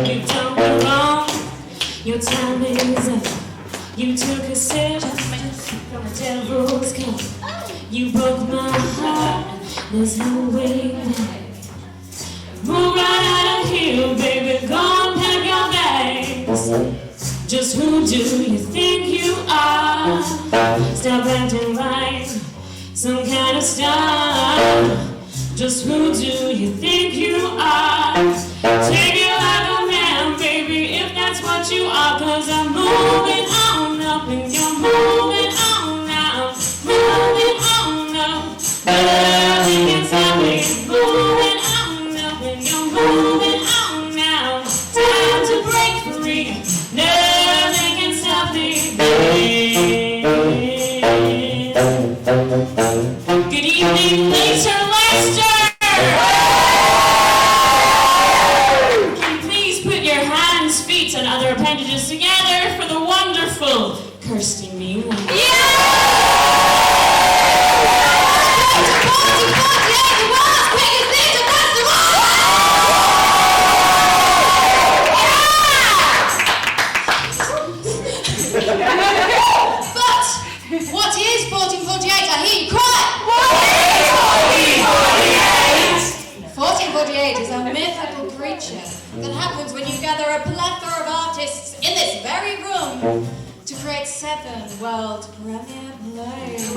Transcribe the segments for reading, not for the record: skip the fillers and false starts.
You've done me wrong, your time is up. You took a sip from the devil's cup. You broke my heart, there's no way back. Move right out of here, baby, go and pack your bags. Just who do you think you are? Stop acting like some kind of star. Just who do you think you are? Take it like a man, baby, if that's what you are. Cause I'm moving on up and you're moving on now. Moving on up, nothing can stop me. Moving on up and you're moving on now. Time to break free, nothing can stop me, baby. Good evening, Leicester, Leicester. And other appendages together for the wonderful Kirsty Mew. But what is 1448? I hear you cry. 1448 is a mythical creature that happens when you gather a plethora of artists in this very room to create 7 world premiere plays.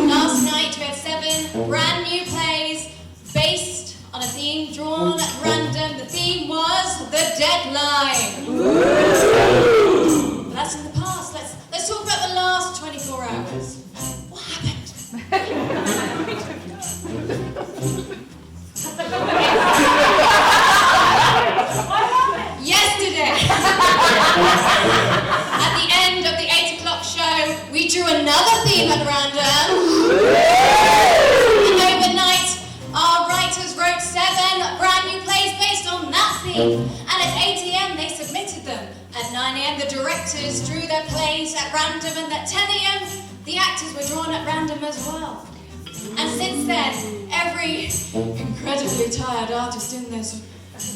Last night we had 7 brand new plays based on a theme drawn at random. The theme was the deadline. But that's in the past. Let's talk about the last 24 hours. What happened? Yesterday, at the end of the 8 o'clock show, we drew another theme at random. And overnight, our writers wrote 7 brand new plays based on that theme. And at 8 a.m. they submitted them. At 9 a.m. the directors drew their plays at random, and at 10 a.m. the actors were drawn at random as well. And since then, every incredibly tired artist in this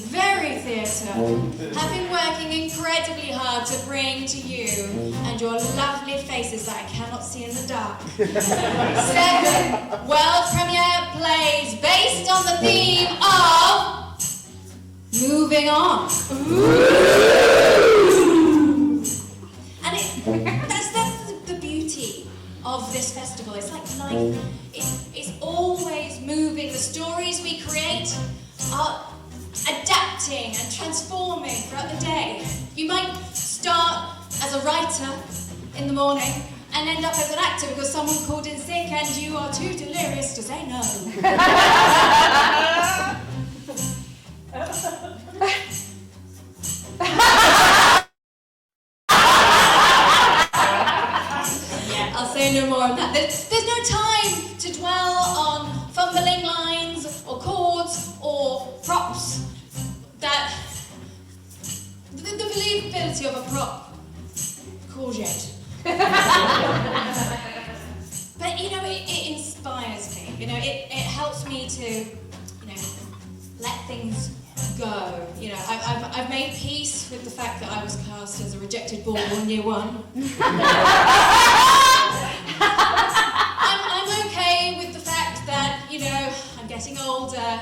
very theatre have been working incredibly hard to bring to you and your lovely faces that I cannot see in the dark 7 world premiere plays based on the theme of moving on. And that's the beauty of this festival. It's like life. It's always moving. The stories we create are adapting and transforming throughout the day. You might start as a writer in the morning and end up as an actor because someone called in sick and you are too delirious to say no. I'll say no more on that. There's no time to dwell on fumbling lines or chords or props. That the believability of a prop, courgette. But you know, it inspires me. You know, it helps me to, let things go. You know, I've made peace with the fact that I was cast as a rejected ball in year 1. I'm okay with the fact that, I'm getting older,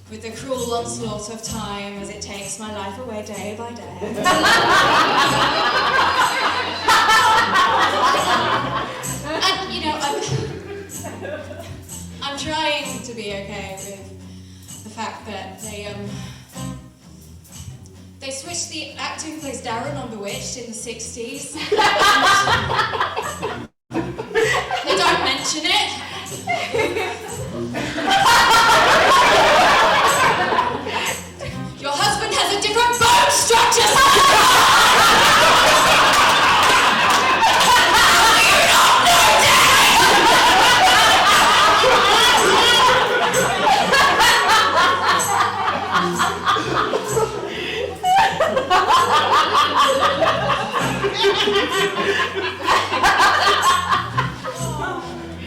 with the cruel onslaught of time as it takes my life away day by day. And, I'm trying to be okay with the fact that they switched the actor who plays Darren on Bewitched in the 60s. They don't mention it. Your husband has a different bone structure!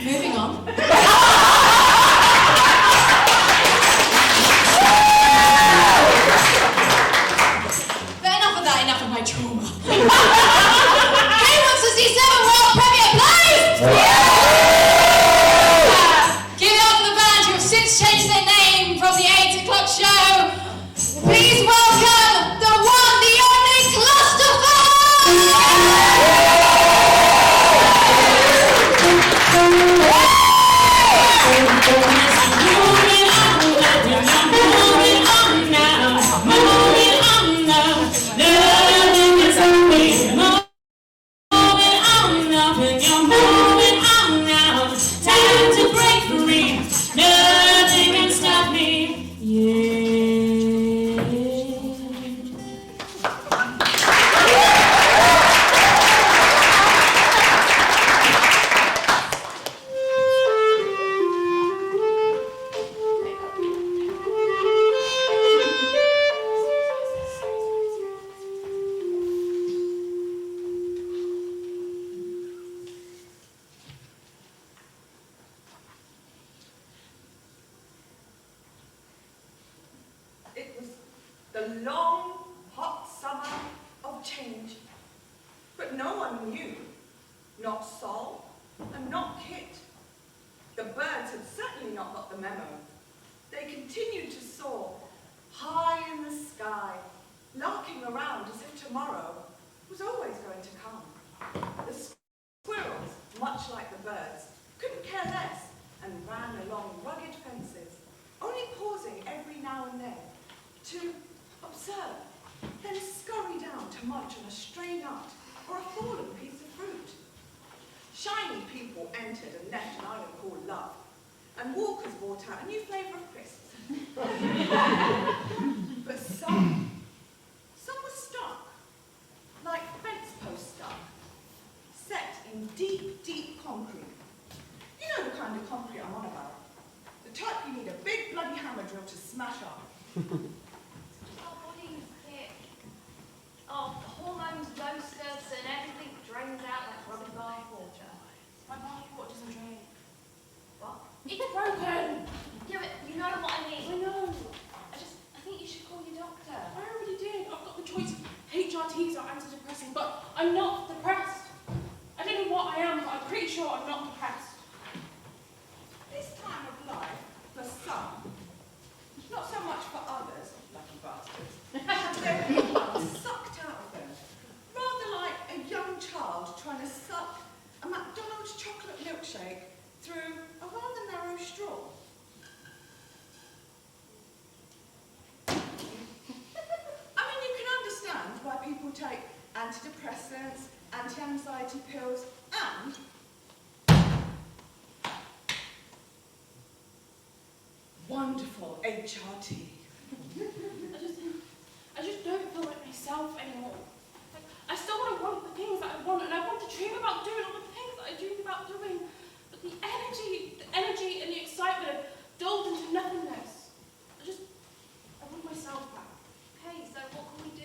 Moving on. But enough of that, enough of my trauma. Who wants to see 7 world premiere plays? Give it up for the band who have since changed their name from the 8 o'clock show. Please welcome the one, the only take antidepressants, anti-anxiety pills, and wonderful HRT. I just don't feel like myself anymore. Like, I still want the things that I want, and I want to dream about doing all the things that I dream about doing. But the energy and the excitement have dulled into nothingness. I want myself back. Okay, so what can we do?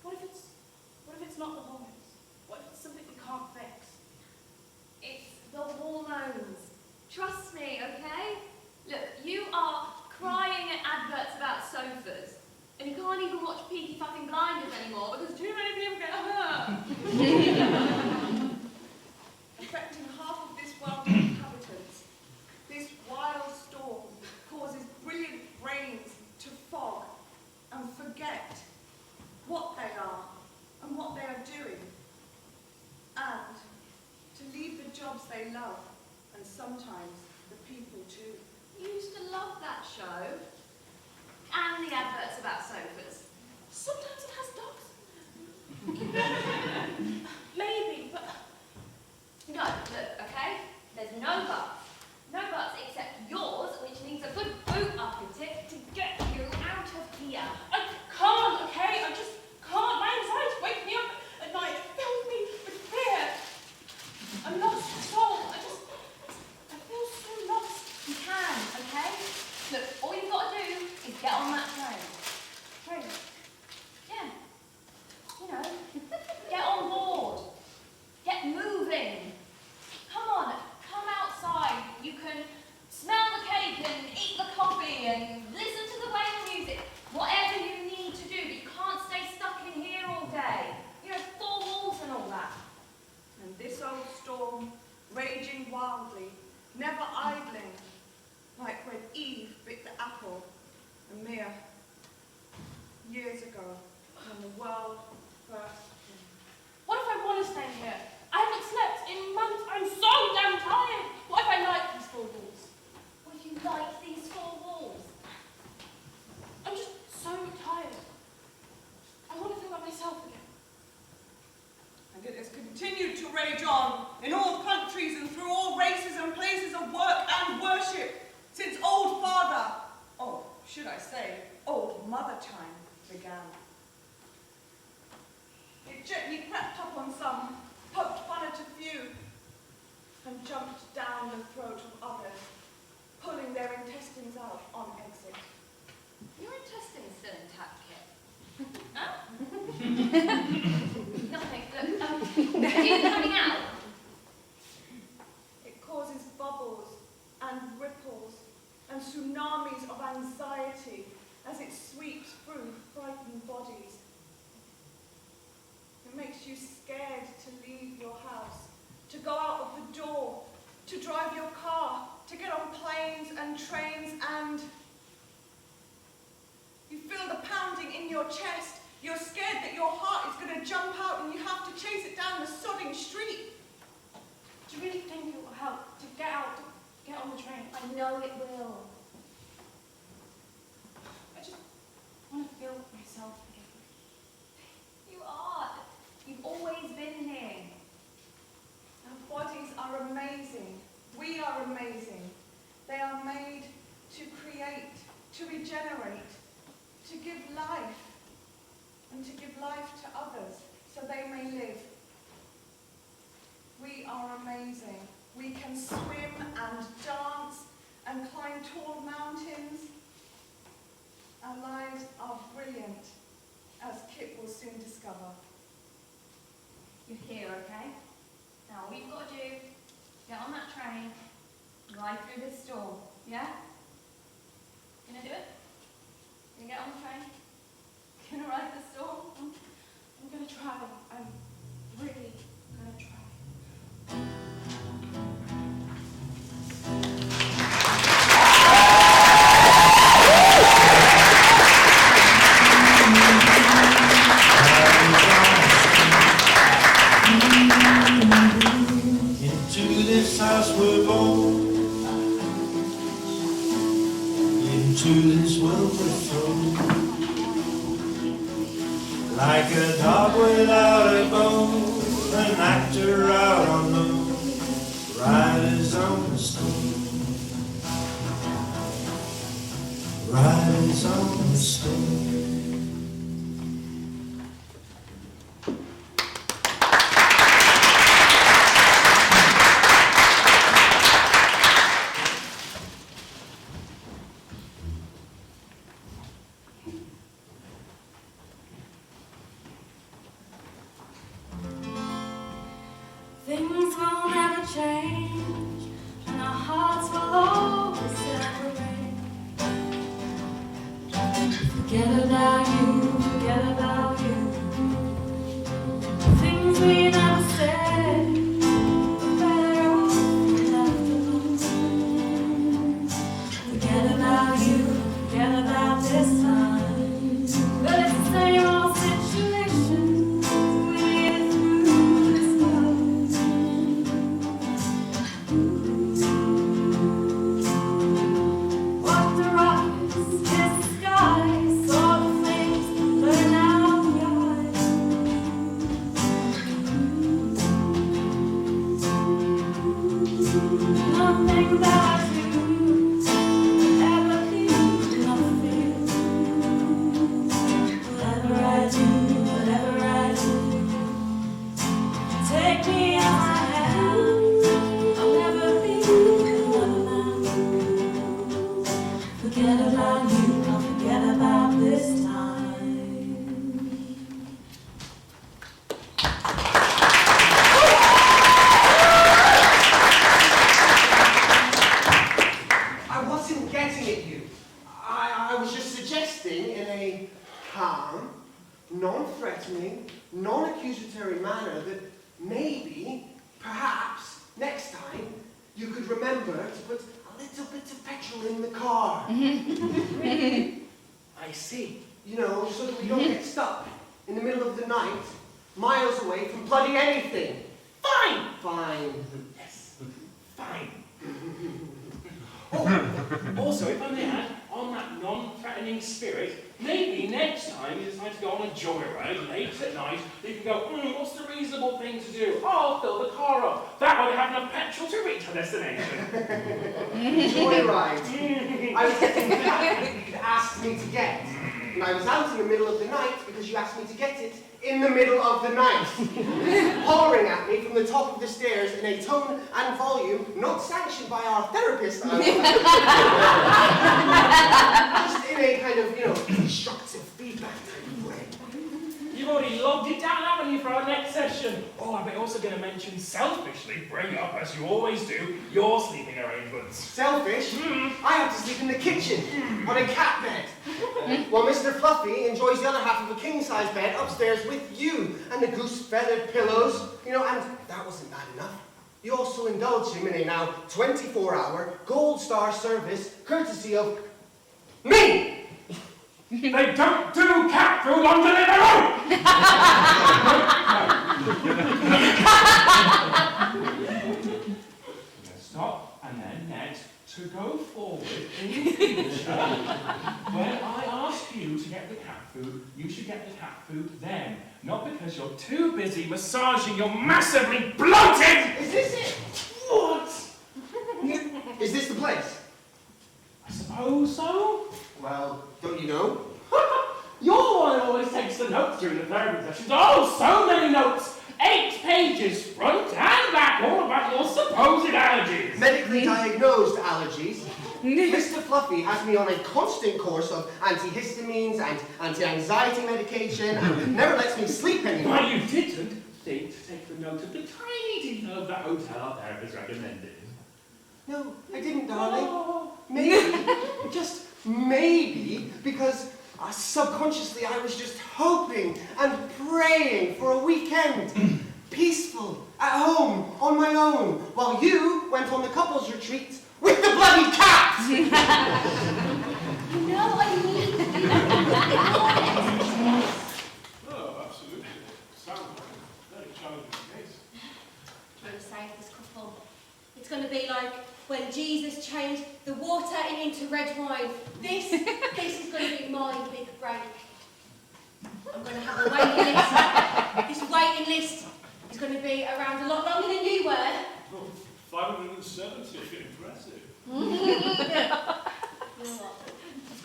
What if it's not the hormones? What if it's something we can't fix? It's the hormones. Trust me, okay? Look, you are crying at adverts about sofas, and you can't even watch Peaky fucking Blinders anymore because too many people get hurt. Affecting half of this world's inhabitants, this wild storm causes brilliant brains to fog and forget what they are and what they are doing, and to leave the jobs they love and sometimes the people too. You used to love that show. And the adverts about sofas. Sometimes it has dogs. Maybe, but... No, look, okay? There's no buts. No buts except yours, which needs a good boot up in it to get you out of here. I can't, okay? I just can't. My anxiety wakes me up at night. It fills me with fear. I'm lost for soul. I feel so lost. You can, okay? Look, all you've got to do is get on that train. Train? Yeah. You know, get on board day old mother time began. It gently crept up on some, poked fun at a few, and jumped down the throat of others, pulling their intestines out on exit. Your intestines still intact, Kit. Huh? Nothing. Look, is it coming out? It causes bubbles and ripples and tsunamis of anxiety as it sweeps through frightened bodies. It makes you scared to leave your house, to go out of the door, to drive your car, to get on planes and trains, and you feel the pounding in your chest. You're scared that your heart is going to jump out and you have to chase it down the sodding street. Do you really think it will help to get out, to get on the train? I know it will. I just want to feel myself again. You are. You've always been here. Our bodies are amazing. We are amazing. They are made to create, to regenerate, to give life, and to give life to others so they may live. We are amazing. We can swim and dance and climb tall mountains. Our lives are brilliant, as Kit will soon discover. You're here, okay? Now all you've got to do, get on that train, ride through this storm, yeah? Gonna do it? Gonna get on the train? Gonna ride the storm? I'm gonna try. I'm really gonna try. Into this house we're born, into this world we're thrown, like a dog without a bone, an actor out on the riders on the stone, riders on the stone. Things will never change, and our hearts will always separate. Forget about you, forget about you. Things we never said, the better off left alone. Forget about you, forget about this time. But it's the same old situation. We made it through this love. What the rockets, kiss the sky, saw the flames burn out the eyes. Nothing that I do ever feel, nothing. Whatever I do, whatever I do, take me as I am. I'll never be another man. Forget about you, I'll forget about this time. I wasn't getting at you. I was just suggesting in a calm, non-threatening, non-accusatory manner that maybe, perhaps, next time, you could remember to put a little bit of petrol in the car. I see. You know, so that we don't get stuck in the middle of the night, miles away from bloody anything. Fine! Fine. Yes. Fine. Oh, also, if I may add, on that that non-threatening spirit, maybe next time you decide to go on a joyride late at night, you can go, what's the reasonable thing to do? Oh, I'll fill the car up. That way we have enough petrol to reach our destination. Joyride. I was getting that you'd asked me to get. And I was out in the middle of the night because you asked me to get it in the middle of the night. Hollering at me from the top of the stairs in a tone and volume not sanctioned by our therapist. Just in a kind of, constructive feedback type of way. You've already logged it down, haven't you, for our next session? Oh, I'm also going to mention selfishly, bring up, as you always do, your sleeping arrangements. Selfish? I have to sleep in the kitchen, on a cat bed. While Mr. Fluffy enjoys the other half of a king-size bed upstairs with you, and the goose-feathered pillows, and if that wasn't bad enough, you also indulge him in a now 24-hour gold star service courtesy of me! They don't do cat food on Deliveroo! Stop, and then next, to go forward in the future, when I ask you to get the cat food, you should get the cat food then. Not because you're too busy massaging your massively bloated... Is this it? What? Is this the place? I suppose so. Well, don't you know? You're the one who always takes the notes during the therapy sessions. Oh, so many notes! 8 pages, front and back, all about your supposed allergies. Medically diagnosed allergies. Mr. Fluffy has me on a constant course of antihistamines and anti-anxiety medication and never lets me sleep anymore. Why, you didn't think to take the note of the tiny detail of that hotel our therapist recommended. No, I didn't, darling. Maybe, just maybe, because subconsciously I was just hoping and praying for a weekend. Peaceful, at home, on my own, while you went on the couples retreat with the bloody cat! You know what you need to do. Oh, absolutely. Sounds like a very challenging case. I'm going to save this couple. It's going to be like when Jesus changed the water into red wine. This is going to be my big break. I'm going to have a waiting list. This waiting list is going to be around a lot longer than you were. Oh, 570, impressive. You know what? This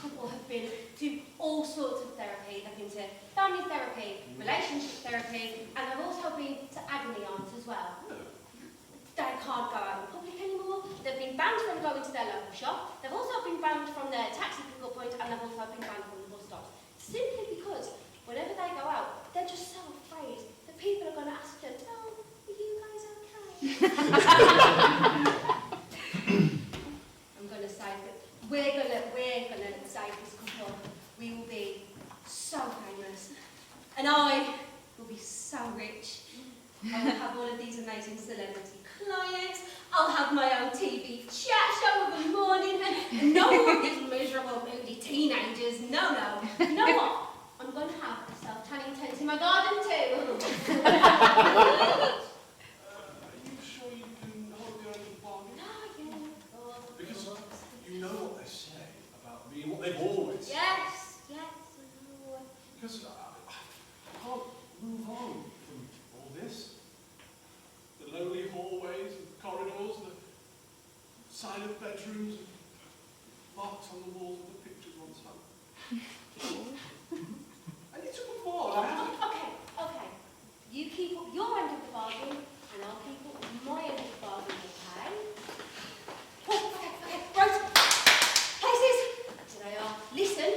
couple have been to all sorts of therapy. They've been to family therapy, relationship therapy, and they've also been to agony aunts as well. They can't go out in public anymore. They've been banned from going to their local shop. They've also been banned from their taxi pickup point, and they've also been banned from the bus stops. Simply because whenever they go out, they're just so afraid that people are going to ask them, "Oh, are you guys okay?" I'm going to say that we're going to save this couple. We will be so famous, and I will be so rich. I will have all of these amazing celebrity clients. I'll have my own TV chat show of the morning, and no more of these miserable, moody teenagers. No. You know what? I'm going to have a self-tanning tent in my garden too. Are you sure you can hold your own bargain? No, Because you know what they say about me and what they've always said. Yes, I know. Because I can't move on from all this. The lonely hallways and corridors, the silent bedrooms, and marks on the walls of the pictures once hung. I need to move on. I have to... Okay. You keep up your end of the bargain, and I'll keep up my end of the bargain, okay? Okay. Right. Places. So they are. Listen,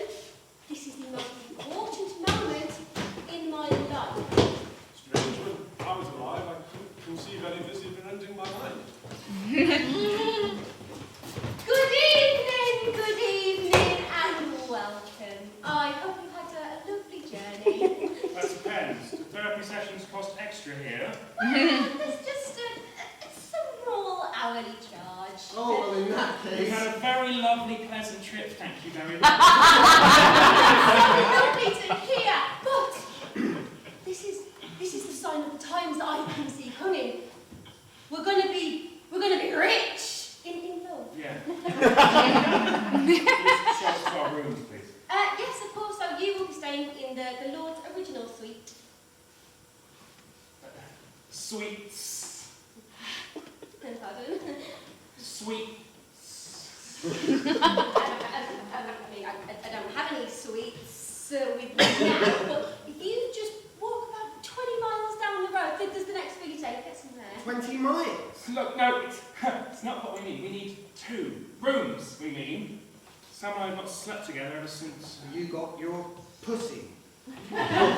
this is the most important moment in my life. Strange, when I was alive, I couldn't conceive any of this even entering my mind. Good evening, and welcome. I hope you had a lovely journey. That depends. Do therapy sessions cost extra here? There's just a small hourly charge. Oh, well, in that We case... had a very lovely, pleasant trip. Thank you very much. Lovely to hear, but this is the sign of the times that I can see coming. We're gonna be rich in love. Yeah. Show us to our room. staying in the Lord's original suite. Sweets. Pardon? Sweets. I don't have any sweets with me now, but if you just walk about 20 miles down the road, there's the next village, get some there. 20 miles? Look, no, it's not what we need. We need 2 rooms, we mean. Sam and I have not slept together ever since... You got your pussy. Cat.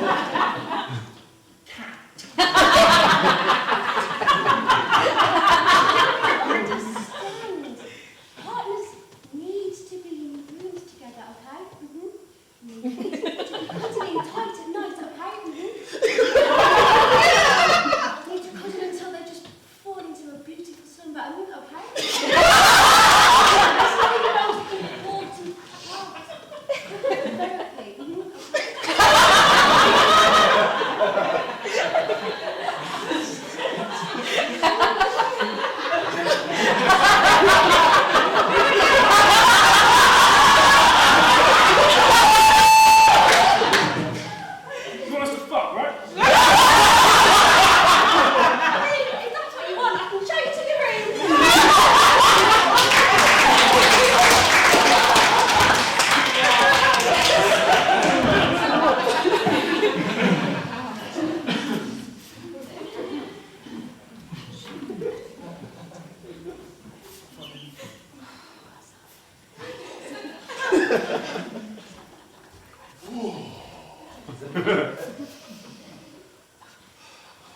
Understand. Partners need to be in rooms together, okay? Need to be cuddling tight at night, okay? Need to cuddle until they just fall into a beautiful slumber, okay? That's one of the most important parts. Therapy, okay? You want us to fuck, right? If that's what you want, I can show you to your room.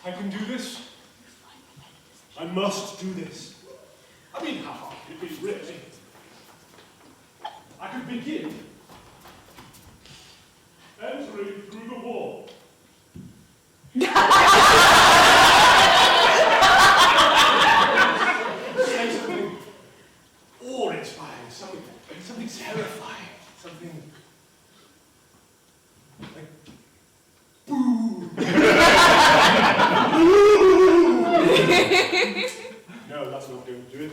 I can do this. I must do this. I mean, how hard could it be, really? I could begin entering through the wall. Say something awe-inspiring, something terrifying, something like boo. No, that's not going to do it.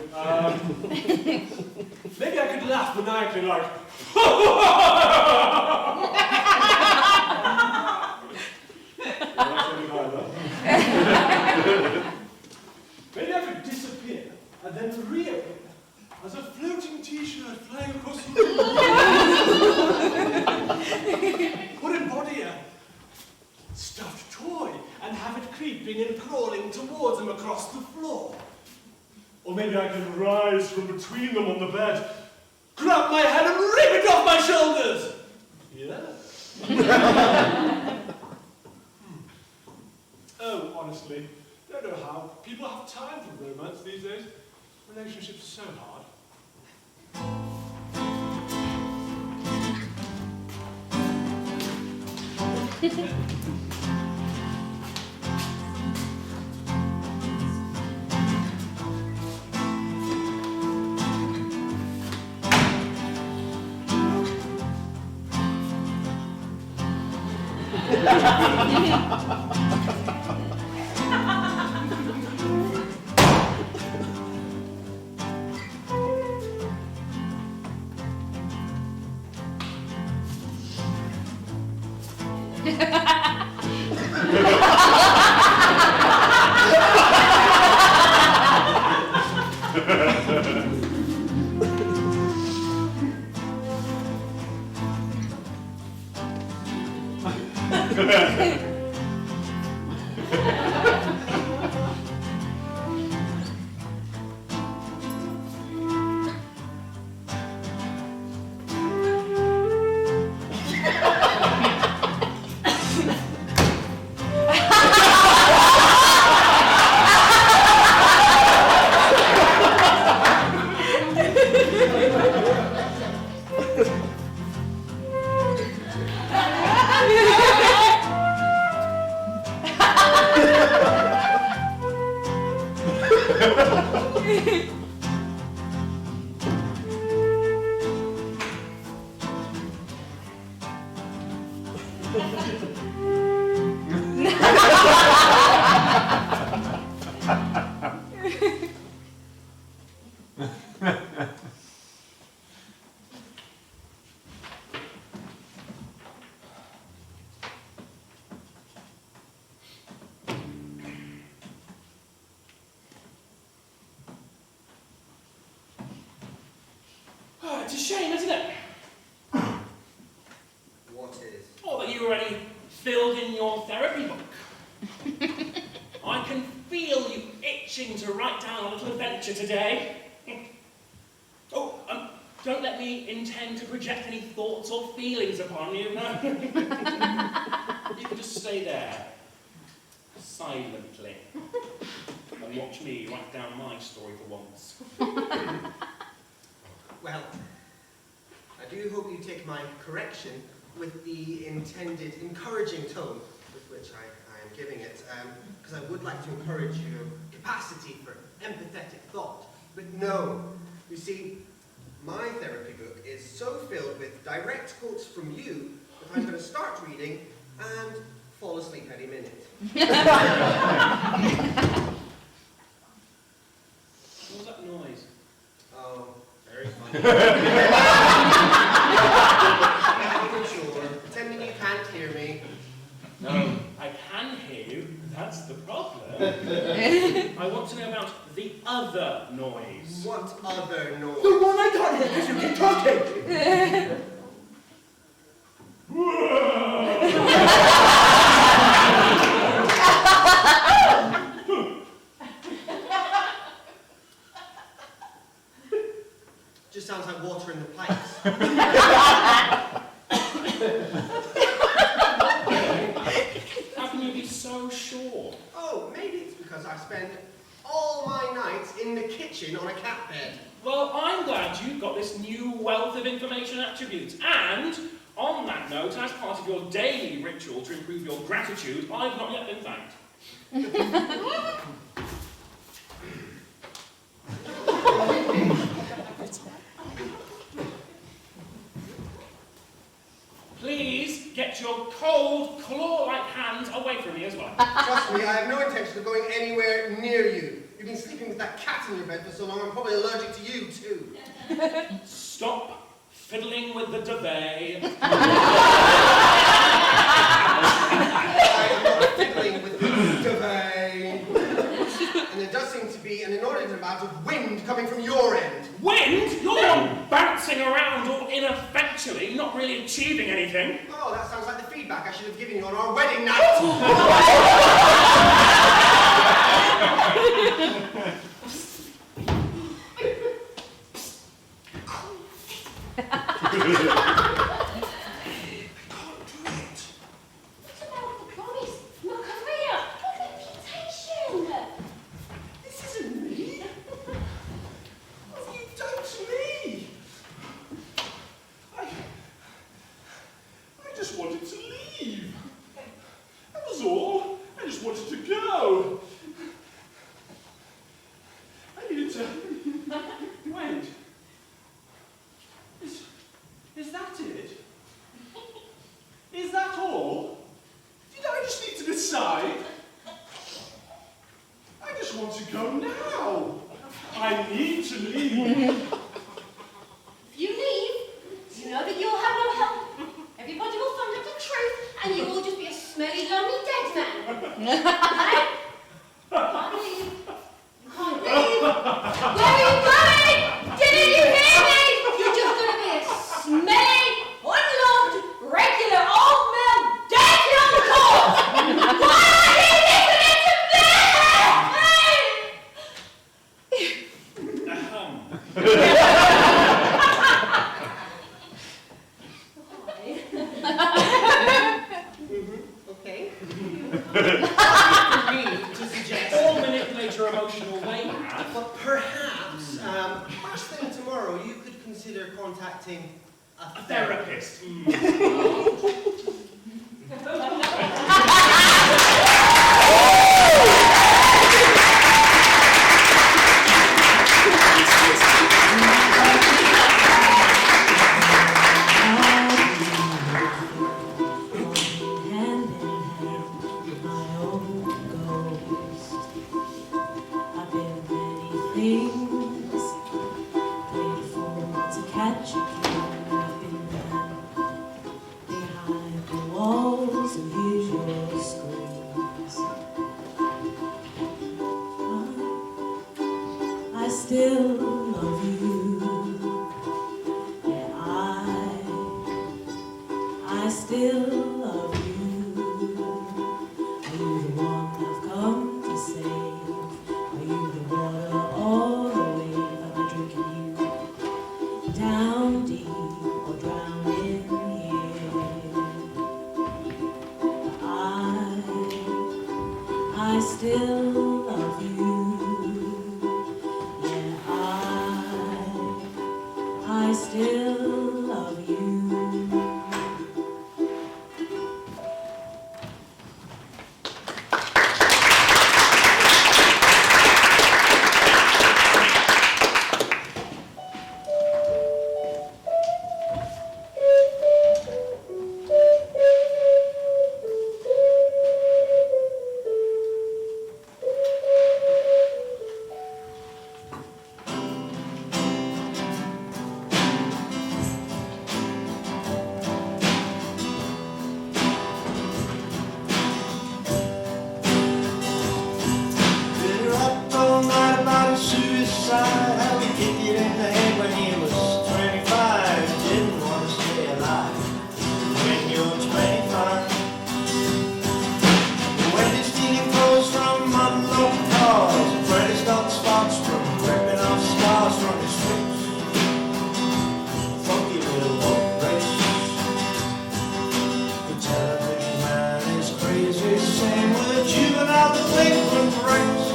Maybe I could laugh maniacally like maybe I could disappear and then reappear as a floating t-shirt flying across the room. Or embody a stuffed toy and have it creeping and crawling towards them across the floor. Or maybe I can rise from between them on the bed, grab my head and rip it off my shoulders. Yeah. Oh, honestly, don't know how people have time for romance these days. Relationships are so hard. It's a shame, isn't it? What is? Oh, that you already filled in your therapy book. I can feel you itching to write down a little adventure today. Oh, don't let me intend to project any thoughts or feelings upon you, no. You can just stay there, silently, and watch me write down my story for once. Well, I do hope you take my correction with the intended encouraging tone with which I am giving it, because I would like to encourage your capacity for empathetic thought. But no, you see, my therapy book is so filled with direct quotes from you that I'm going to start reading and fall asleep any minute. What was that noise? Oh, very funny. Sure, pretending you can't hear me. No, I can hear you. That's the problem. I want to know about the other noise. What other noise? The one I can't hear because you keep talking! Just sounds like water in the pipes. How can you be so sure? Oh, maybe it's because I spend all my nights in the kitchen on a cat bed. Well, I'm glad you've got this new wealth of information attributes. And, on that note, as part of your daily ritual to improve your gratitude, I've not yet been thanked. Please get your cold, claw-like hands away from me as well. Trust me, I have no intention of going anywhere near you. You've been sleeping with that cat in your bed for so long, I'm probably allergic to you too. Stop fiddling with the duvet. I'm not fiddling with the duvet. And there does seem to be an inordinate amount of wind coming from your end. Wind? You're bouncing around all ineffectually, not really achieving anything. Oh, that sounds like the feedback I should have given you on our wedding night. What about the promise? My career? My reputation? This isn't me. What have you done to me? I just wanted to leave. That was all. I just wanted to go. I needed to... Wait. Is that it? Is that all? Did I just need to decide? I just want to go now. I need to leave. If you leave, you know that you'll have no help. Everybody will find out the truth, and you will just be a smelly, lonely dead man. Okay? You can't leave. You can't leave. Where are you going? Didn't you hear me? You're just going to be a smelly, unloved, regular old male dead young corpse. Why are you listening to me? Okay. To suggest or manipulate your emotional weight. But perhaps, first thing tomorrow, you could consider contacting a Therapist. I've been many things, played for to catch a king. I've been still love you. Are you the one I've come to save? Are you the water or the wave? Am I drinking you down deep or drowning here? I still love you. Yeah, I still love you. Been up all night about his suicide. How he kicked it in the head when he was 25. Didn't want to stay alive when you're 25. When you're stealing clothes from unlocked cars, Freddy's got spots from ripping off scars from his face. Funky little boat race. The television man is crazy, saying we're juvenile delinquent breaks.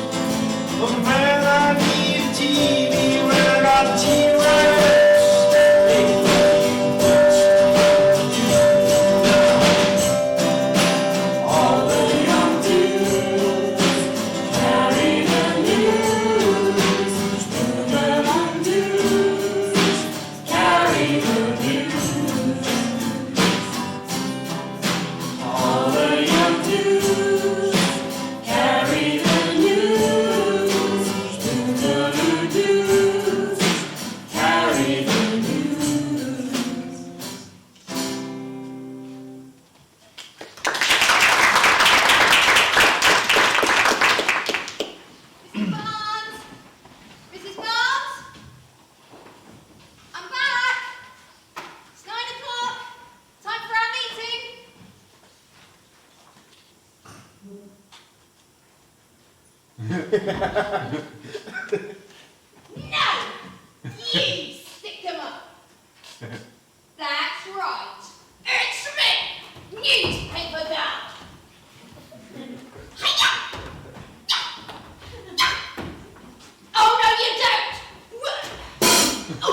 But man, I need TV when I got T-Rex. Hey, all the young dudes carry the news. The young dudes carry the news. All the young dudes carry the news. The dudes carry the news. Mrs. Barnes! Mrs. Barnes! I'm back! It's 9 o'clock. Time for our meeting. No! You stick them up. That's right. It's me, newspaper girl. Hiya! Oh, no, you don't! Oh!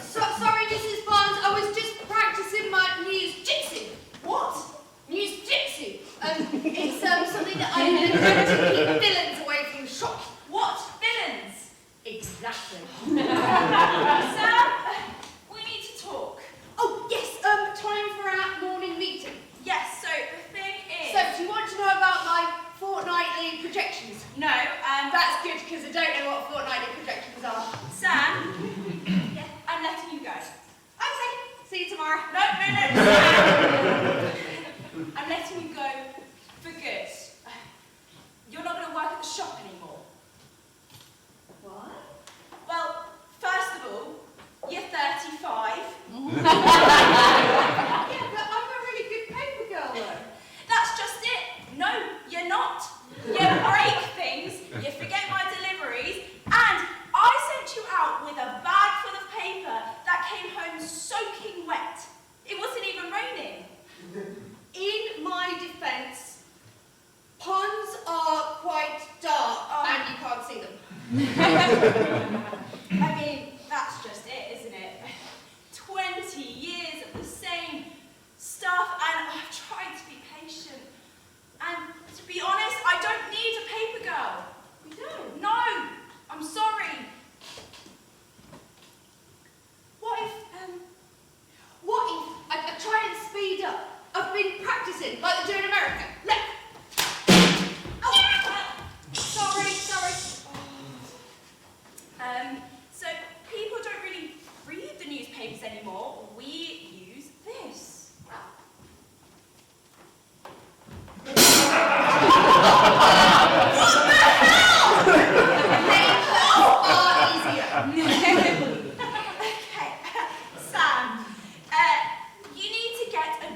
Sorry, Mrs. Barnes, I was just practicing my news jitsu. What? News jitsu. It's something that I learned to keep villains away from the shop. What? Villains? Exactly. Sam, we need to talk. Oh, yes, time for our morning meeting. Yes, so the thing is... So, do you want to know about my fortnightly projections? No, That's good, because I don't know what fortnightly projections are. Sam, I'm letting you go. Okay, see you tomorrow. No. I'm letting you go for good. You're not going to work at the shop anymore. What? Well, first of all, you're 35. Yeah, but I'm a really good paper girl, though. That's just it. No, you're not. You break things, you forget my deliveries, and I sent you out with a bag full of paper that came home soaking wet. It wasn't even raining. In my defense,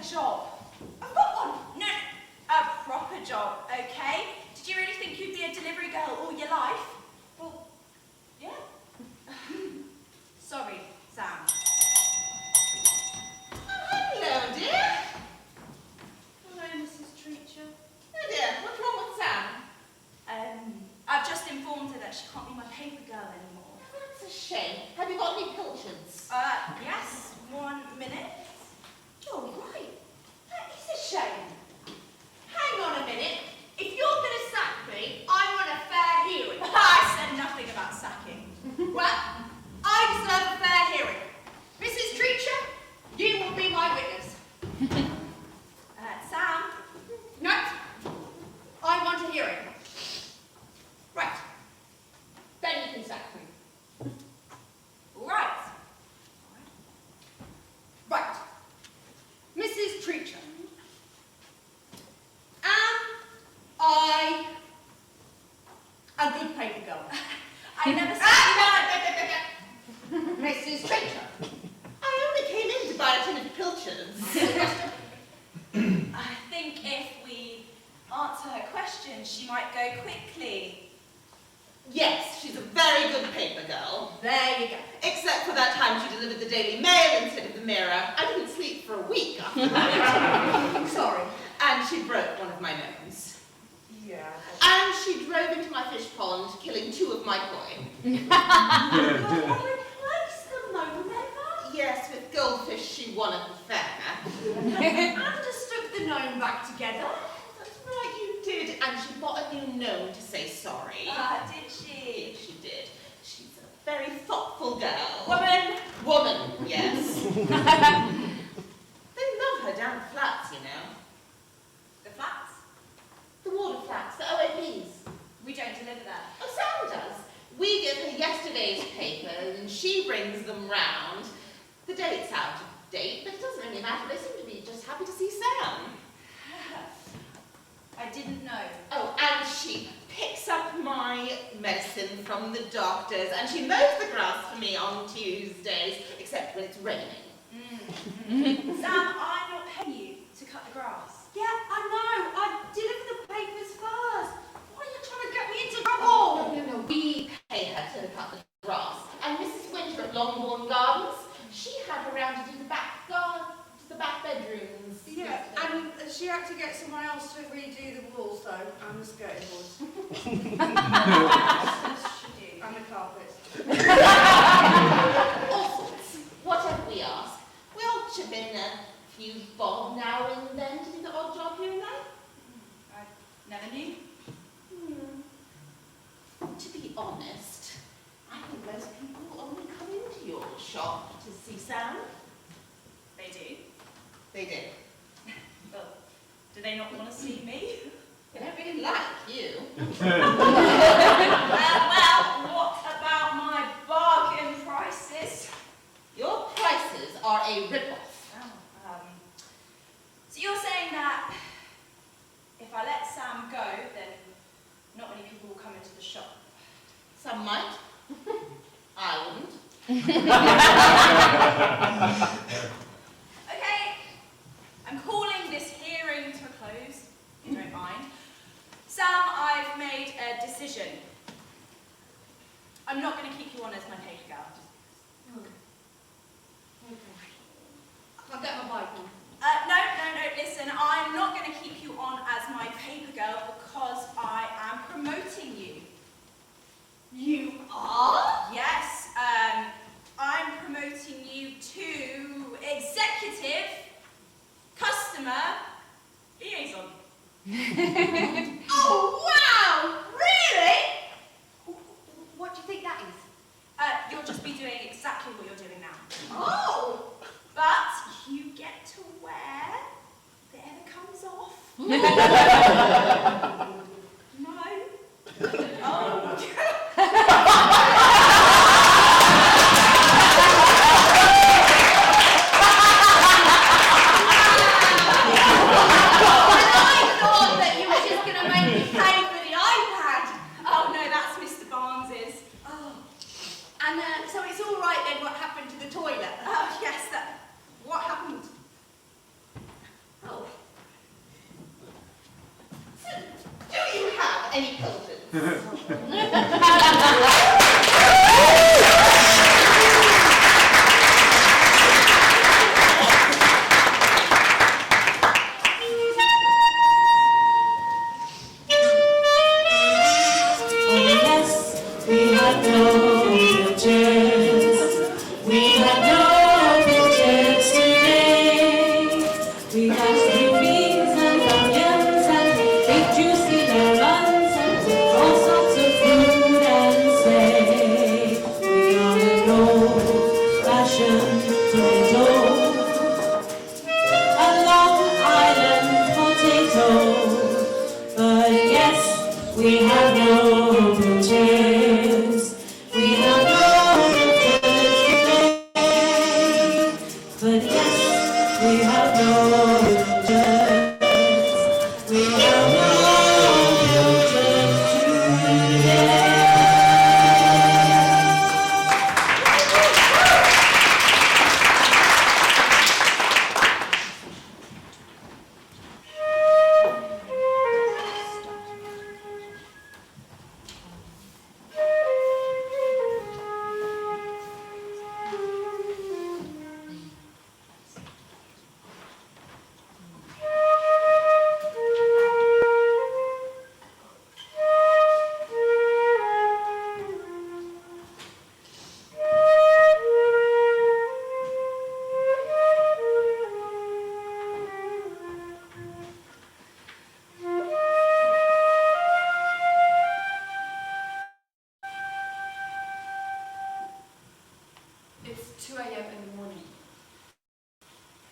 job. I've got one. No, a proper job, okay? Did you really think you'd be a delivery girl all your life? Well, yeah. Sorry, Sam. Hello, dear. Hello, Mrs. Treacher. Oh dear, what's wrong with Sam? I've just informed her that she can't be my paper girl anymore. That's a shame. Have you got any pilchards? Yes, 1 minute. Oh, right. That is a shame. Hang on a minute. If you're going to sack me, I want a fair hearing. I said nothing about sacking. Well, I deserve a fair hearing. Mrs. Treacher, you will be my witness. Sam? No. I want a hearing. Right. Then you can sack me. Right. Right. Mrs. Treacher. Am I a good paper girl? I never said Mrs. Treacher. I only came in to buy a tin of pilchards. I think if we answer her question, she might go quickly. Yes, she's a very good paper girl. There you go. Except for that time she delivered the Daily Mail instead of the Mirror. I didn't sleep for a week after that. Sorry. And she broke one of my gnomes. Yeah. And she drove into my fish pond, killing 2 of my koi. Replace the gnome never? Yes, with goldfish she won at the fair. And stuck the gnome back together. That's right, you did. And she bought a new gnome to say sorry. Did she? She did. She's a very thoughtful girl. Woman, yes. They love her down the flats, you know. the flats. The water flats, the OAPs. We don't deliver that. Oh, Sam does. We give her yesterday's papers and she brings them round. The date's out of date, but it doesn't really matter. They seem to be just happy to see Sam. I didn't know. Oh, and she picks up my medicine from the doctors and she mows the grass for me on Tuesdays, except when it's raining. Sam, I'm not paying you to cut the grass. Yeah, I know. I delivered the papers first. Why are you trying to get me into trouble? No. We pay her to cut the grass. And Mrs. Winter at Longbourn Gardens, she had her round to do the back bedrooms. Yeah, and she had to get someone else to redo the walls, though, and the skirting boards. And the carpet. All sorts. Whatever we ask. We all chip in a few bob now and then to do the odd job here and there. I never knew. To be honest, I think most people only come into your shop to see Sam. They do. They do. Well, do they not want to see me? They don't really like you. Well, what about my bargain prices? Your prices are a rip-off. Oh, so you're saying that if I let Sam go, then not many people will come into the shop? Some might. I wouldn't. Okay, I'm calling this hearing to a close, if you don't mind. Sam, I've made a decision. I'm not going to keep you on as my paper girl. I'll get my bike on. No, listen, I'm not going to keep you on as my paper girl because I am promoting you. You are? Yes, I'm promoting you to executive customer liaison. Oh, wow! Really? What do you think that is? You'll just be doing exactly what you're doing now. Oh! But you get to wear whatever comes off. No. Oh. So it's all right then what happened to the toilet? Oh, yes, what happened? any pilchards.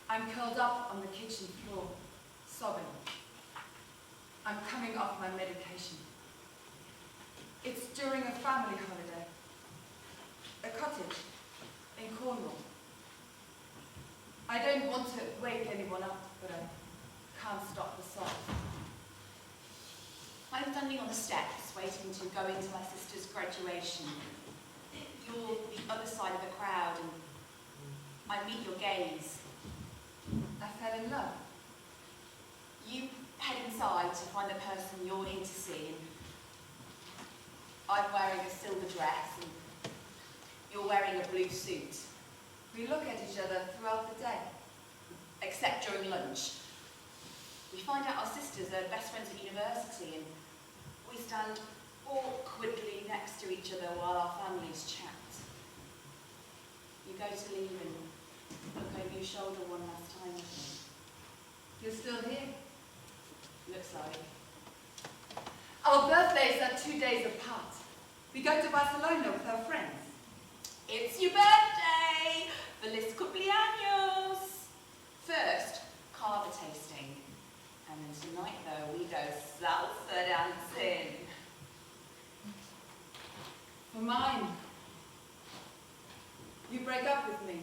I'm curled up on the kitchen floor, sobbing. I'm coming off my medication. It's during a family holiday. A cottage in Cornwall. I don't want to wake anyone up, but I can't stop the sobs. I'm standing on the steps, waiting to go into my sister's graduation. You're the other side of the crowd, and I meet your gaze. I fell in love. You head inside to find the person you're here to see, and I'm wearing a silver dress, and you're wearing a blue suit. We look at each other throughout the day. Except during lunch. We find out our sisters are best friends at university, and we stand awkwardly next to each other while our families chat. You go to leave and look over your shoulder one last time with me. You're still here? Looks like. Our birthdays are 2 days apart. We go to Barcelona with our friends. It's your birthday! Feliz cumpleaños! First, carver tasting. And then tonight, though, we go salsa dancing. For mine, you break up with me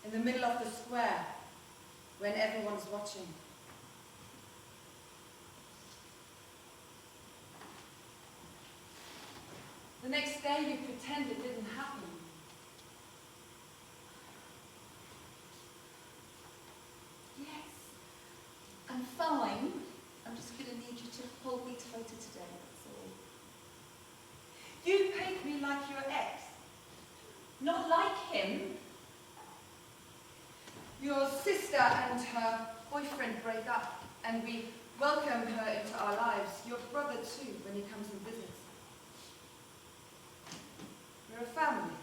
in the middle of the square when everyone's watching. The next day you pretend it didn't happen. Yes, I'm fine. I'm just going to need you to hold me tighter today, that's all. You paint me like your ex. Not like him. Your sister and her boyfriend break up, and we welcome her into our lives. Your brother too, when he comes and visits. We're a family.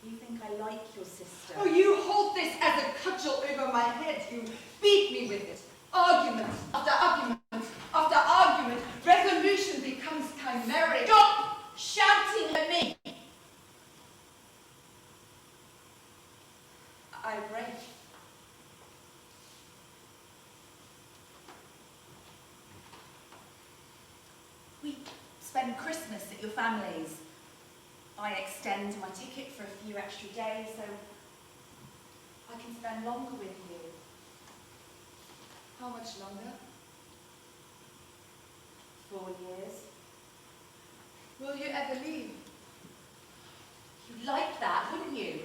You think I like your sister? Oh, you hold this as a cudgel over my head. You beat me with it. Argument after argument after argument. Resolution becomes chimeric. Stop shouting at me! I break. We spend Christmas at your family's. I extend my ticket for a few extra days so I can spend longer with you. How much longer? 4 years. Will you ever leave? You'd like that, wouldn't you?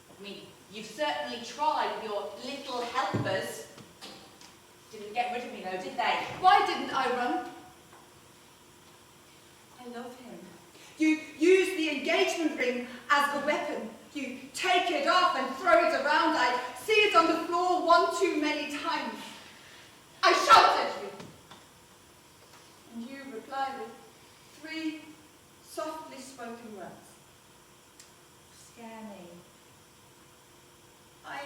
I mean, you've certainly tried with your little helpers. Didn't get rid of me though, did they? Why didn't I run? door one too many times. I shout at you. And you reply with 3 softly spoken words. Scare me. I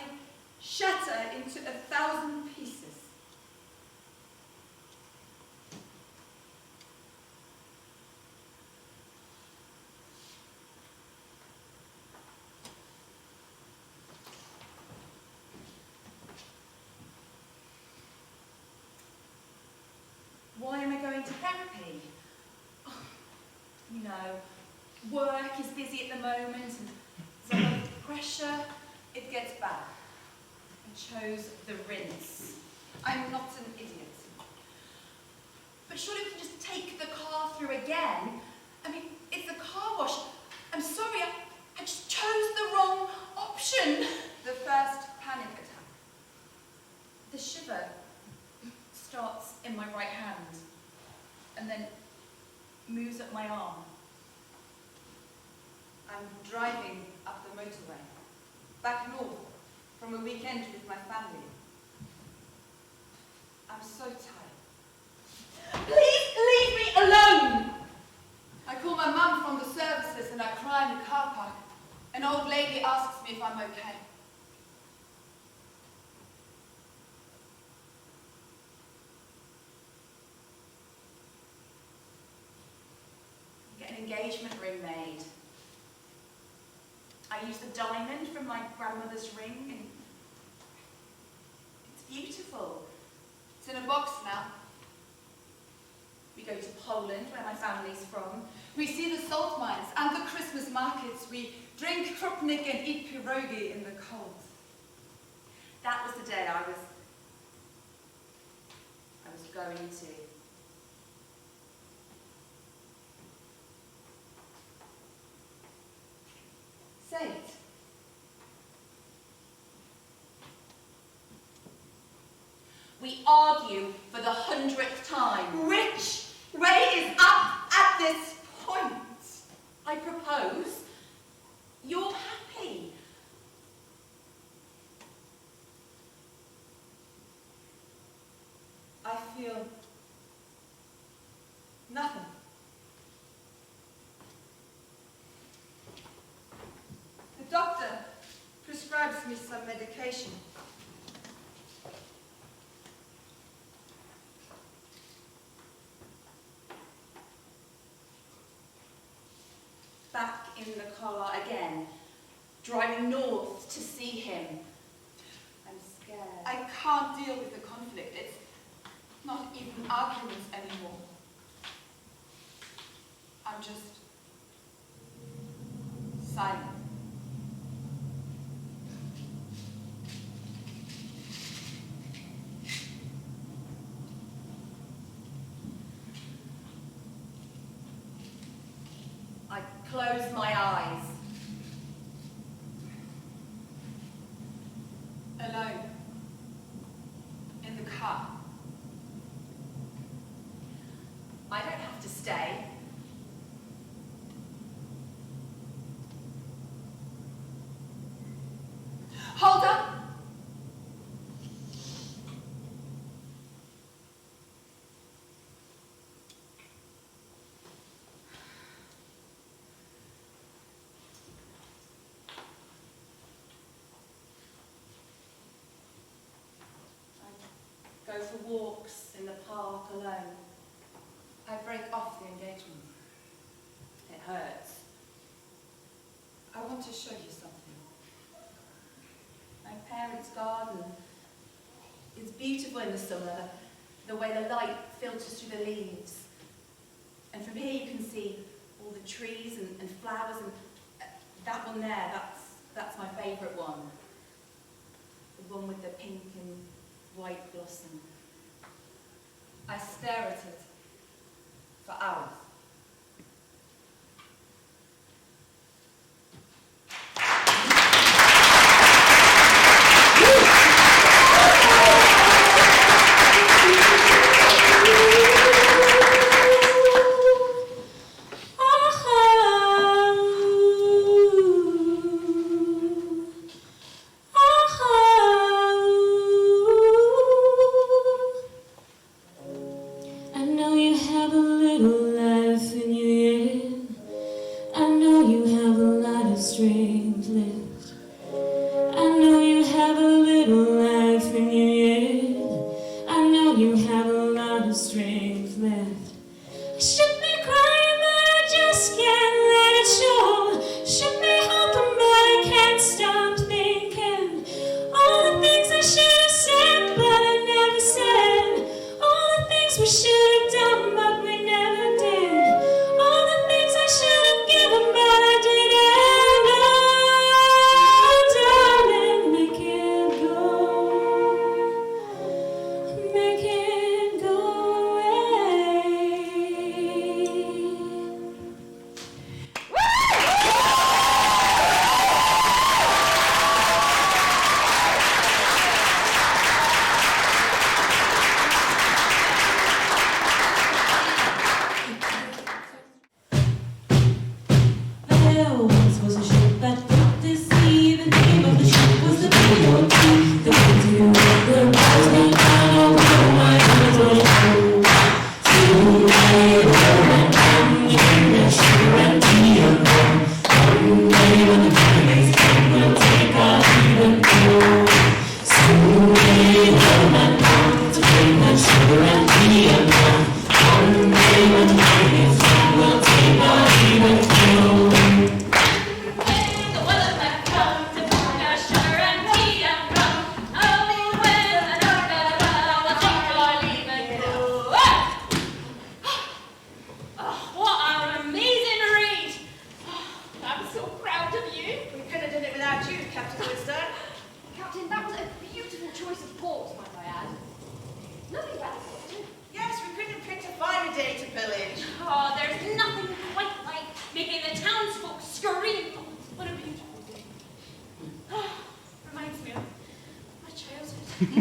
shatter into 1,000 pieces. Why am I going to therapy? Oh, you know, work is busy at the moment and there's a lot of pressure. It gets bad. I chose the rinse. I'm not an idiot. But surely we can just take the car through again. I mean, it's a car wash. I'm sorry, I just chose the wrong option. The first panic attack. The shiver starts in my right hand and then moves up my arm. I'm driving up the motorway, back north from a weekend with my family. I'm so tired. Please leave me alone! I call my mum from the services and I cry in the car park. An old lady asks me if I'm okay. Get an engagement ring made. I use the diamond from my grandmother's ring and it's beautiful. It's in a box now. We go to Poland, where my family's from. We see the salt mines and the Christmas markets. We drink krupnik and eat pierogi in the cold. That was the day I was going to. Say it. We argue for the 100th time. Which way is up at this point? I propose. You're happy. I feel nothing. The doctor prescribes me some medication. Back in the car again, driving north to see him. I'm scared. I can't deal with the conflict. It's not even arguments anymore. I'm just silent. I close my eyes. Alone. In the car. I don't have to stay. Hold up! Go for walks in the park alone. I break off the engagement. It hurts. I want to show you something. My parents' garden is beautiful in the summer, the way the light filters through the leaves. And from here you can see all the trees and flowers, and that one there, that's my favourite one. The one with the pink and white blossom. I stare at it for hours.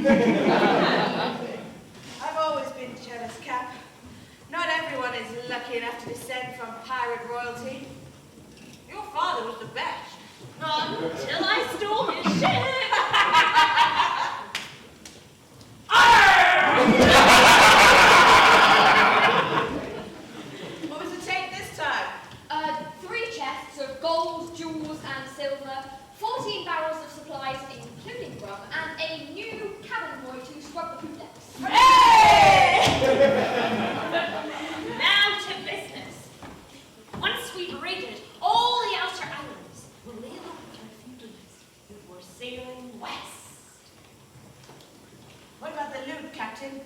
I've always been jealous, Cap. Not everyone is lucky enough to descend from pirate royalty. Your father was the best. Until I stole his ship. What was the take this time? 3 chests of gold, jewels, and silver, 14 barrels of supplies, including rum, and a new cabin boy to scrub the poop decks. Now to business. Once we've raided all the outer islands, we'll lay low for a few days before sailing west. What about the loot, Captain?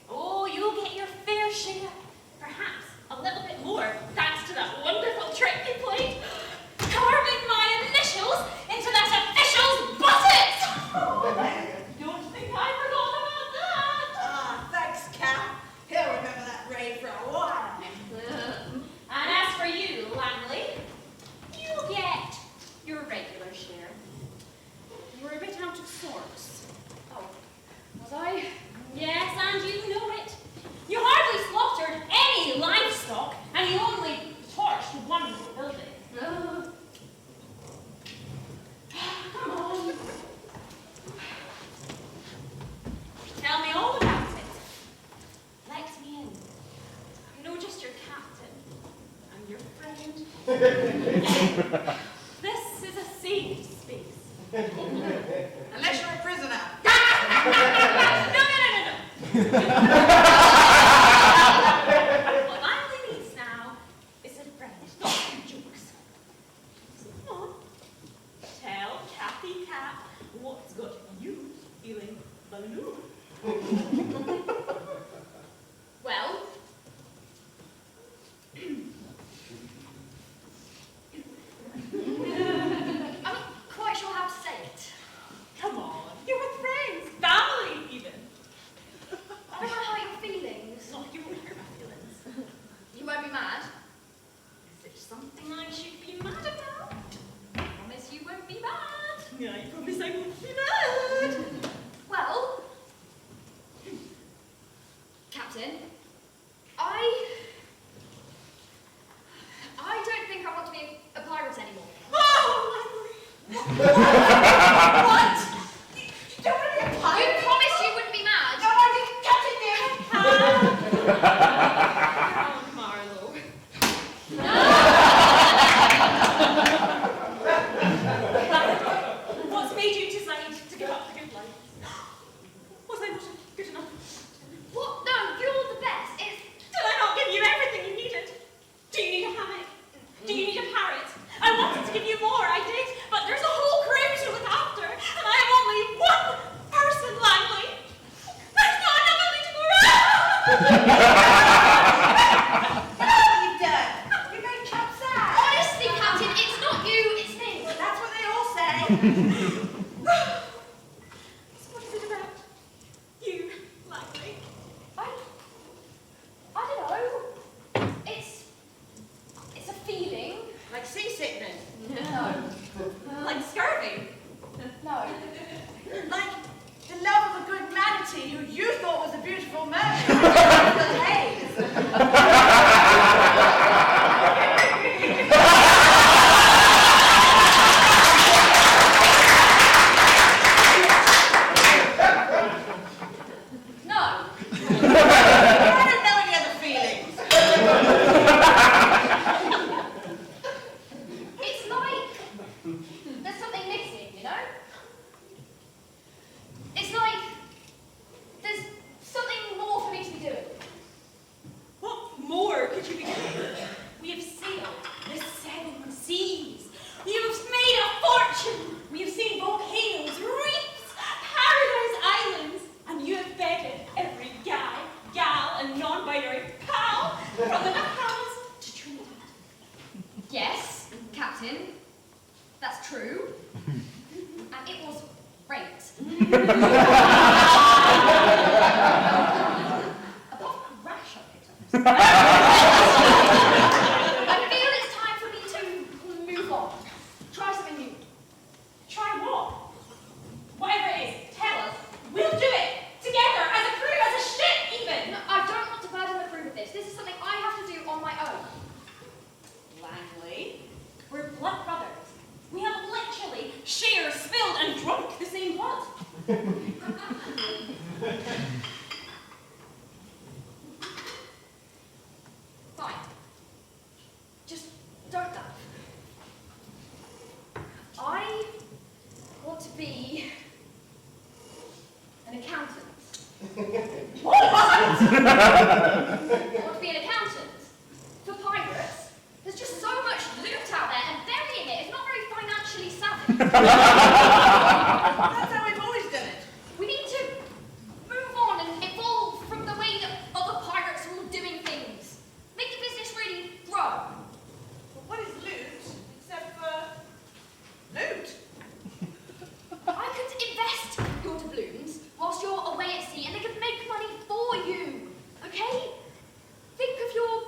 Oh, you'll get your fair share. Perhaps a little bit more, thanks to that wonderful trick you played. Carving my initials into that official's buttocks! Don't think I forgot about that. Ah, thanks, Cap. He'll remember that raid for a while. And as for you, Langley, you'll get your regular share. You were a bit out of sorts. Oh, was I? Yes, and you know it. You hardly slaughtered any livestock, and you only torched one building. Come on. Tell me all about it. Let me in. I'm no just your captain. I'm your friend. This is a safe space. Unless you're a prisoner. No. What Langley needs now is a friend, not jokes. So come on. Tell Kathy Cat what's got you feeling balloon. Well, I'm not quite sure how to say it. Come on, you're with friends, family even. I don't know how you're feeling. It's not you won't hurt my feelings. You won't be mad? Is there something I should be mad about? I promise you won't be mad. Yeah, I promise I won't be mad. Well, Captain, I don't think I want to be a pirate anymore. Oh, what? You don't want to be a pirate? You promised you wouldn't be mad. No, I didn't. Captain did. Marlowe. What's made you decide to give up the good life? Was I not good enough? What? No, you're the best. Did I not give you everything you needed? Do you need a hammock? Do you need a parrot? I wanted to give you more, I did, but there's a whole crew to look after, and I am only one person, Langley. There's not enough of me to go What have you done? You made Cap sad. Honestly, Captain, it's not you, it's me. Well, that's what they all say. So what is it about you, Langley? I don't know. It's a feeling. Like seasickness. No. Like scurvy. No. Like the love of a good manatee who you thought was a beautiful mermaid. No. I don't know any other feelings. It's like there's something missing, you know? It's like there's something more for me to be doing. What more could you be doing? We have sailed the 7 seas. We have made a fortune. We have seen volcanoes, reefs, paradise islands, and you have bedded every guy, gal, and non-binary pal from the Bahamas to Trinidad. Yes, Captain, that's true. And it was great. Apart from a rash on it. I feel it's time for me to move on. Try something new. Try what? Whatever it is, tell us. We'll do it. What? Want to be an accountant? For pirates? There's just so much loot out there, and burying it is not very financially savvy. That's how we've always done it. We need to move on and evolve from the way that other pirates are all doing things. Make the business really grow. But what is loot except for loot? I could invest your doubloons whilst you're away at sea, and they could make money for you. Okay? Think of your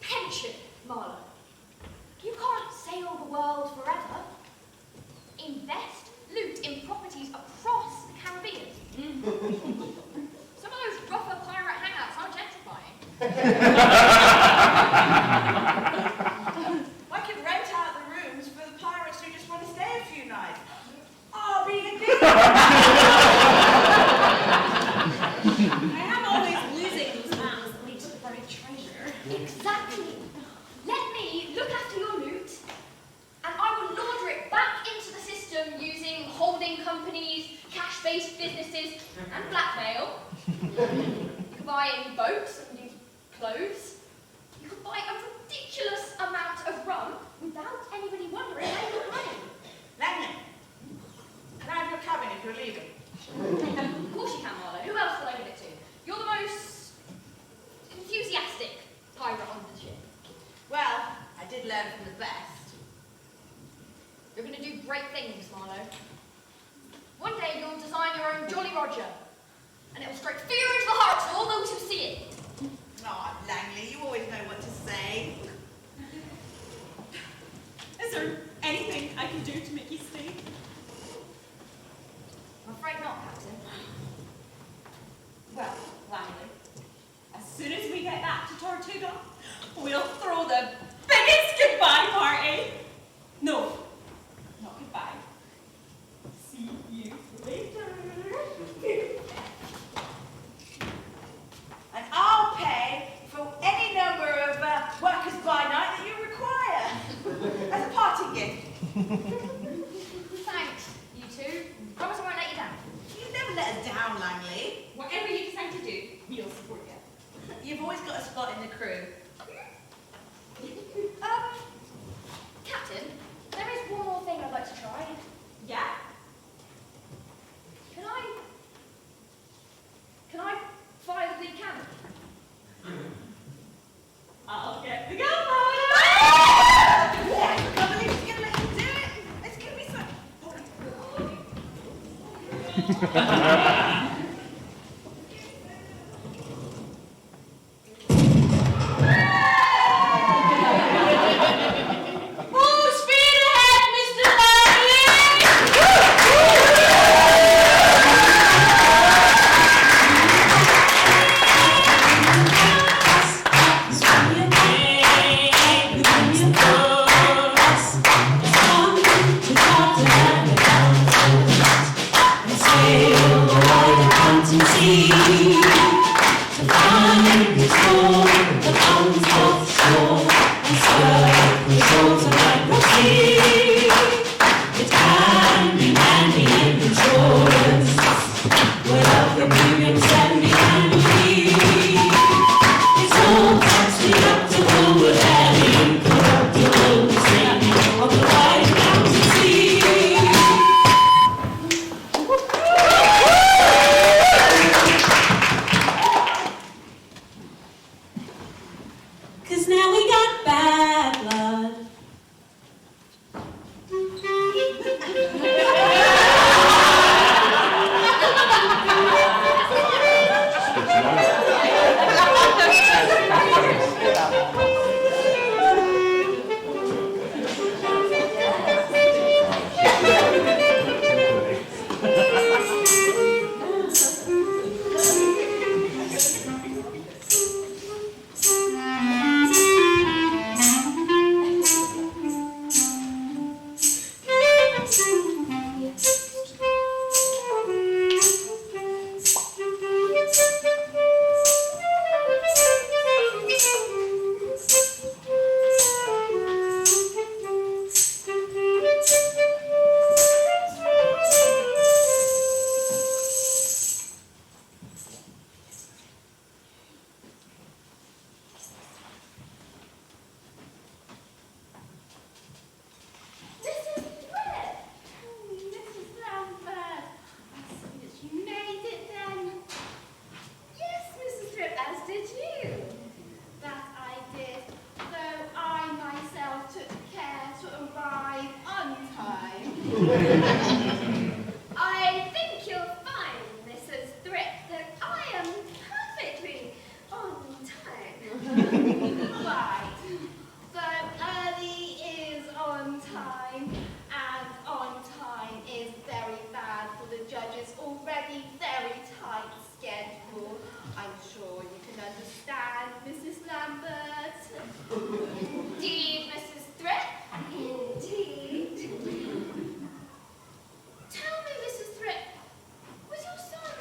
pension, Marla. You can't sail the world forever. Invest loot in properties across the Caribbean. Some of those rougher pirate hangouts are gentrifying. I could rent out the rooms for the pirates who just want to stay a few nights. Oh, being a big I am always losing those maps that lead to the buried treasure. Exactly. Let me look after your loot, and I will launder it back into the system using holding companies, cash-based businesses, and blackmail. You could buy new boats, new clothes. You could buy a ridiculous amount of rum without anybody wondering where you got money. Langley, can I have your cabin if you're leaving? Of course you can, Marlo. Who else will I give it to? You're the most enthusiastic pirate on the ship. Well, I did learn from the best. You're going to do great things, Marlo. One day you'll design your own Jolly Roger, and it will strike fear into the hearts of all those who see it. Oh, Langley, you always know what to say. Is there anything I can do to make you stay? I'm afraid not, Captain. Well, Langley, as soon as we get back to Tortuga, we'll throw the biggest goodbye party. No, not goodbye. See you later. And I'll pay for any number of workers by night that you require as a parting gift. Thanks, you two. Promise I won't let you down. You never let us down, Langley. Whatever you decide to do, we'll support you. You've always got a spot in the crew. Captain, there is one more thing I'd like to try. Yeah? Can I fire the big cannon? I'll get the gun. I can't believe she's going to let you do it. It's going to be so... I think you'll find, Mrs. Thrift, that I am perfectly on time. Right. So early is on time, and on time is very bad for the judge's already very tight schedule. I'm sure you can understand, Mrs. Lambert. Indeed, Mrs. Thrift. Indeed. Tell me, Mrs. Thrift, was your son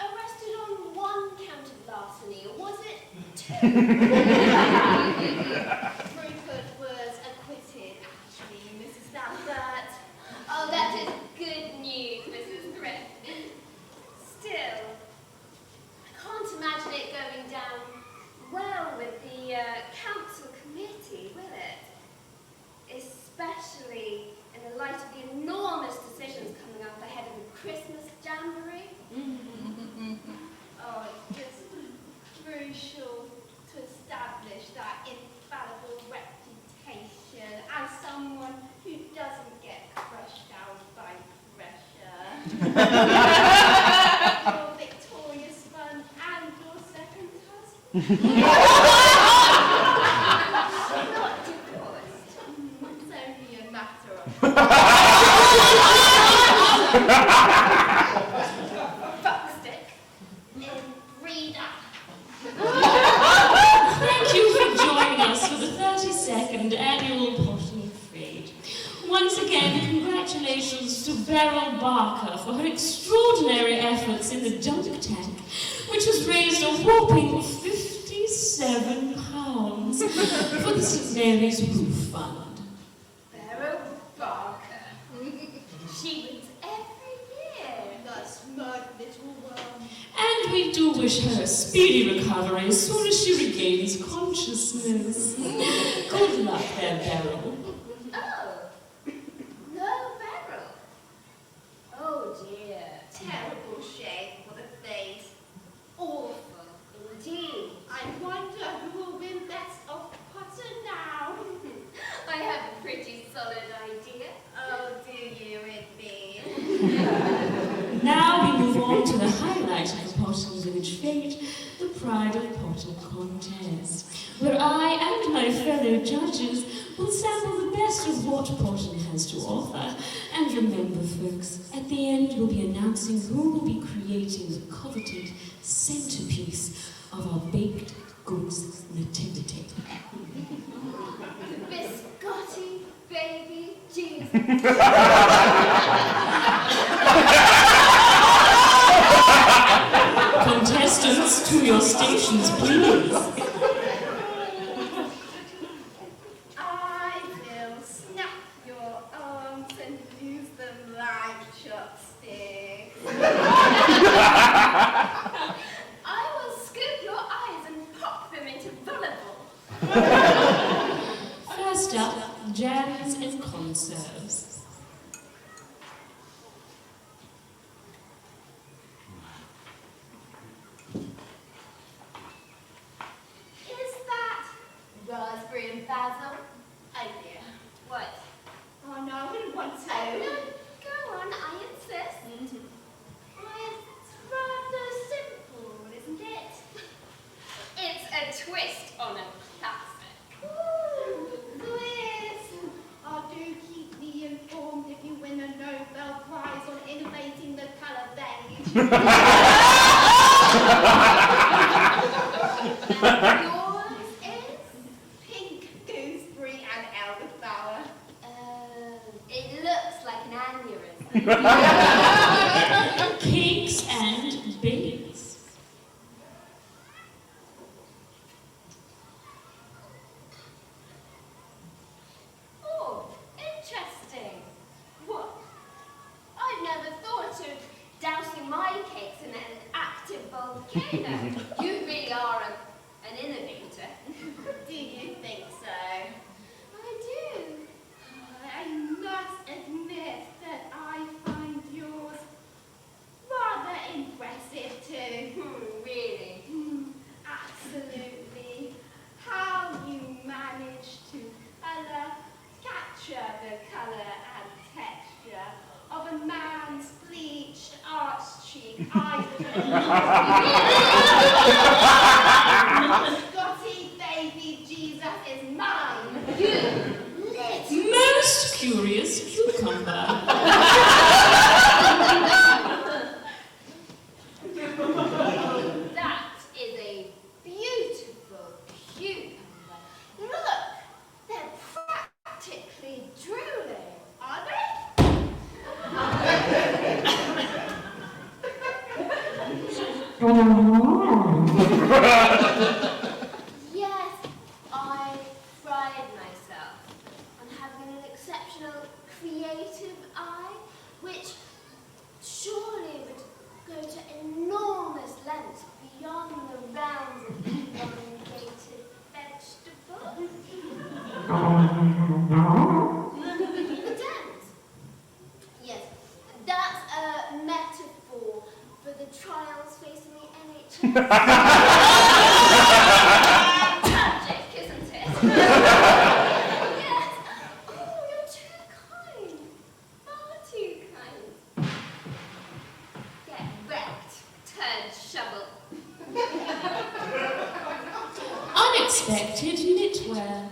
arrested on one count of larceny, or was it two? Rupert was acquitted, actually, Mrs. Lambert. Oh, that is good news, Mrs. Thrift. Still, I can't imagine it going down well with the council committee, will it? Especially in the light of the enormous decisions coming up ahead of the Christmas jamboree. Oh, it's just crucial to establish that infallible reputation as someone who doesn't get crushed out by pressure. Your victorious son and your second husband. Not divorced. It's only a matter of fuckstick in Reid. Thank you for joining us for the 32nd annual Potting Parade. Once again, congratulations to Beryl Barker for her extraordinary efforts in the dunk tank, which has raised a whopping £57 for the St. Mary's Roof Fund. Beryl Barker. She wins every year. The smug little worm. And we do wish her a speedy recovery as soon as she regains consciousness. Good luck there, Beryl. Oh, no Beryl. Oh dear, terrible shape for the face. Awful indeed. I wonder who will win Best of Potter now. I have a pretty solid idea. Oh, do you indeed? Now we move on to the highlight of the Potting Village Fete, the Pride of Potting contest, where I and my fellow judges will sample the best of what Potting has to offer. And remember, folks, at the end we'll be announcing who will be creating the coveted centerpiece of our baked goods nativity. Biscotti, baby, Jesus. Contestants, to your stations, please. I will snap your arms and use them like chopsticks. I will scoop your eyes and pop them into volleyball. First up, jams and conserves. Is that raspberry and basil? Oh dear. What? Oh no, I wouldn't want to. Oh, no. Go on, I insist. It's rather simple, isn't it? It's a twist on a classic. Ooh, twist. Oh, do keep me informed if you win a Nobel Prize on innovating the colour beige. Yours is pink gooseberry and elderflower. It looks like an aneurysm. Cakes and bakes. Oh, interesting. What? I've never thought of dousing my cakes in an active volcano. You really are an innovator. Do you think so? I do. I must admit that I find yours rather impressive too. Really? Absolutely. How you manage to capture the colour and texture Scotty baby Jesus is mine. You Most curious cucumber. That is a beautiful cucumber. Look, they're practically drooling, are they? Yes, I pride myself on having an exceptional creative eye, which surely would go to enormous lengths beyond the realms of elongated vegetables. The dent. Yes, that's a metaphor for the trials facing the NHS. Tragic, isn't it? Yes. Oh, you're too kind. Far too kind. Get wrecked, turd shovel. Unexpected knitwear.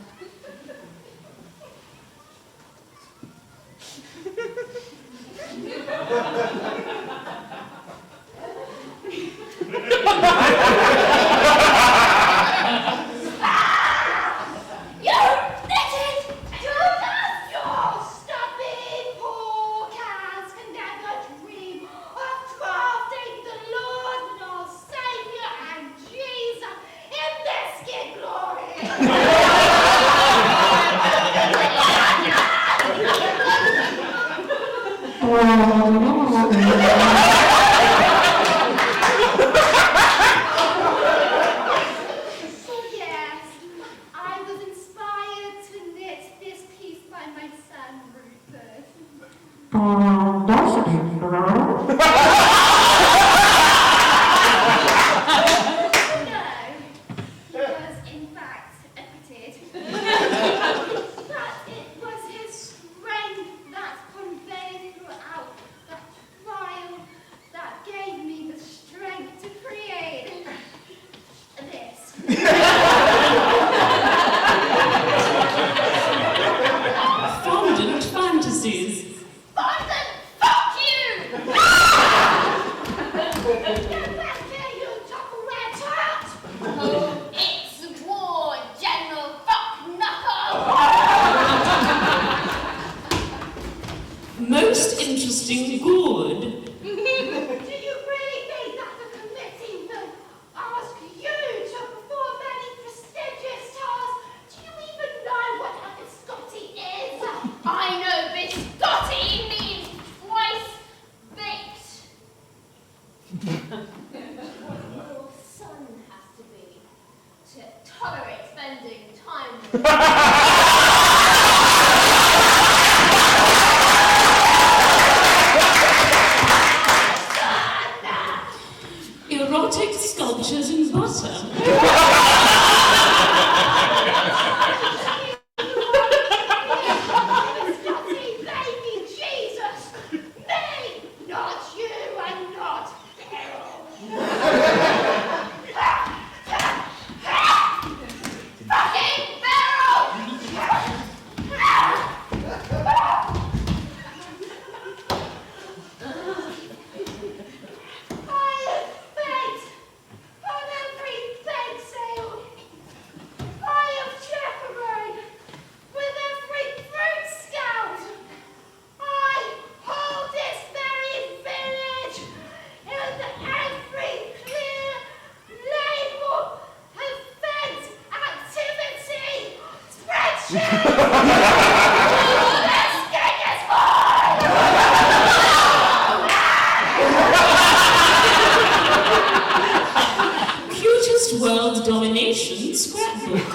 Erotic sculptures in butter. Cutest world domination scrapbook.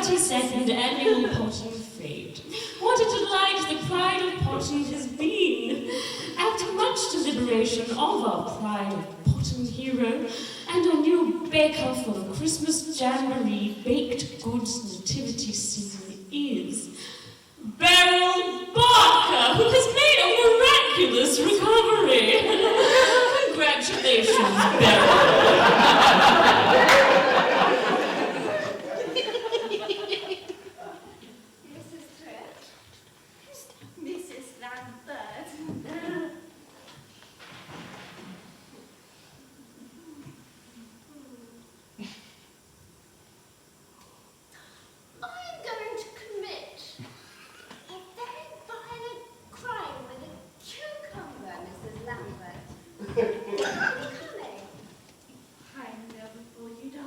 42nd annual potting fete. What a delight the pride of potting has been! After much deliberation of our pride of potting hero and our new bake-off for the Christmas jamboree baked goods nativity season is Beryl Barker, who has made a miraculous recovery. Congratulations, Beryl. Mrs. Threat? Mrs. Lambert? I'm going to commit a very violent crime with a cucumber, Mrs. Lambert. Coming. I'm there before you'd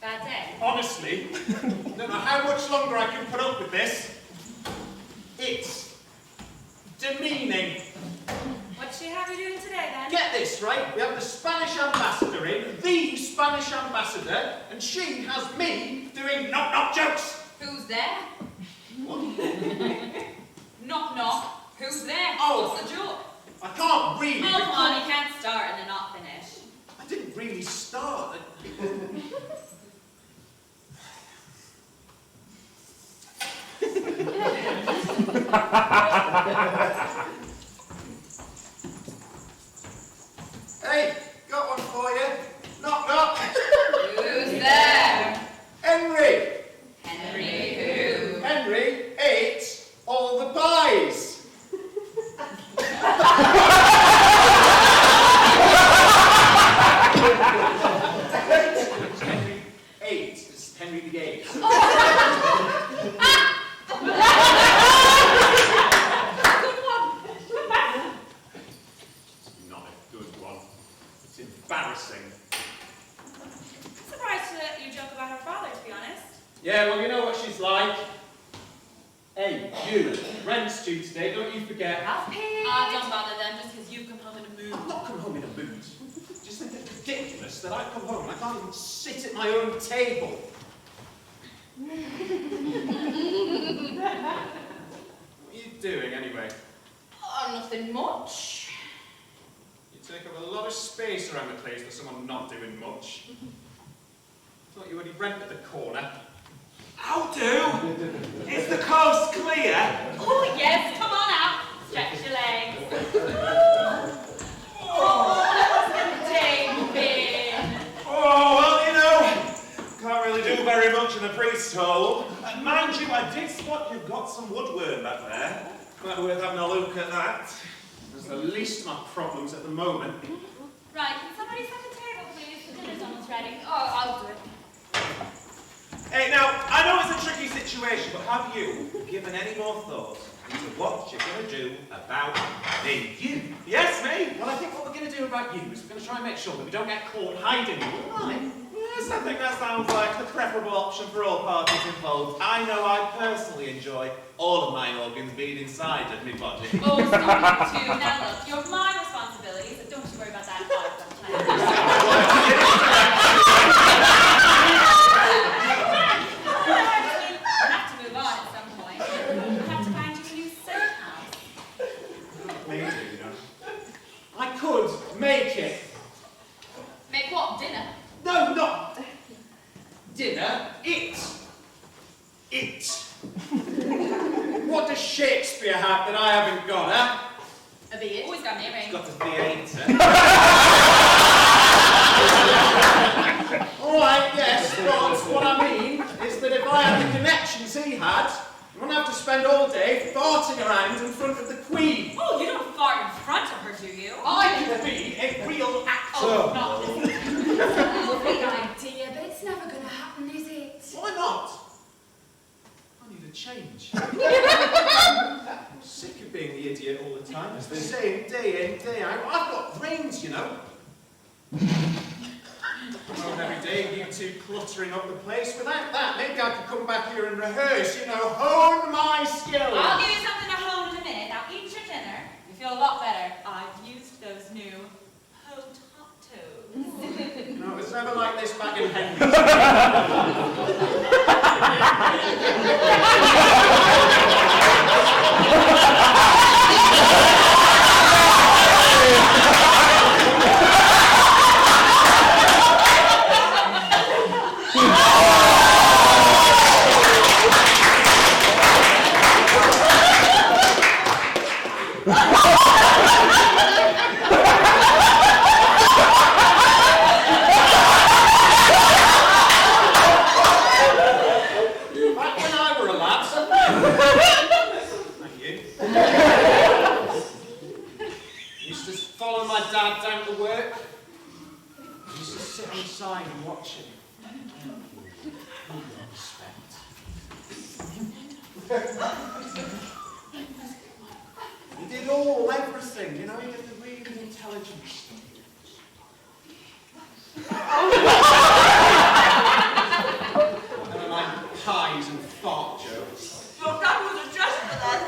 Bad day. Honestly, don't know how much longer I can put up with this. It's demeaning. What should you have you doing today then? Get this, right? We have the Spanish ambassador in, the Spanish ambassador, and she has me doing knock-knock jokes. Who's there? What? Knock knock. Who's there? Oh. What's the joke? I can't really... Oh, come on, you can't start and then not finish. I didn't really start. Hey, got one for you. embarrassing. I'm surprised that you joke about her father, to be honest. Yeah, well, you know what she's like. Hey, you, rent's due today, don't you forget. Don't bother them just because you've come home in a mood. I've not come home in a mood. Just think it's ridiculous that I come home and I can't even sit at my own table. What are you doing, anyway? Oh, nothing much. You take up a lot of space around the place for someone not doing much. Thought you already rented the corner. I'll do. Is the coast clear? Oh, yes, come on out. Stretch your legs. Oh, well, you know, can't really do very much in the priest's hole. Mind you, I did spot you've got some woodworm back there. Might be worth having a look at that. That's the least of my problems at the moment. Right, can somebody set the table, please? The dinner's almost ready. Oh, I'll do it. Hey, now, I know it's a tricky situation, but have you given any more thought into what you're going to do about me? You? Yes, me? Well, I think what we're going to do about you is we're going to try and make sure that we don't get caught hiding you, all right? Yes, I think that sounds like the preferable option for all parties involved. I know I personally enjoy all of my organs being inside of my body. Oh, stop you two. Now look, you're my responsibility, so don't you worry about that. Make it. Make what? Dinner? No, not dinner. It. What does Shakespeare have that I haven't got, huh? A beard. Always got an earring. He's got a theatre. All right, yes, but what I mean is that if I had the connections he had, you wouldn't have to spend all day farting around in front of the Queen. Oh, you don't fart in front of her, do you? I could be a real actor. Oh, not this. That's a lovely idea, but it's never going to happen, is it? Why not? I need a change. I'm sick of being the idiot all the time. It's the same day in, day out. I've got brains, you know. Home every day, you two cluttering up the place. Without that, maybe I could come back here and rehearse, you know, hone my skills. I'll give you something to hone in a minute. Now eat your dinner. You feel a lot better. I've used those new potatoes. No, it was never like this back in Henry's. Inside and watching. He did everything, you know, he did the really intelligent stuff. Never mind pies and fart jokes. Your dad was a jester then.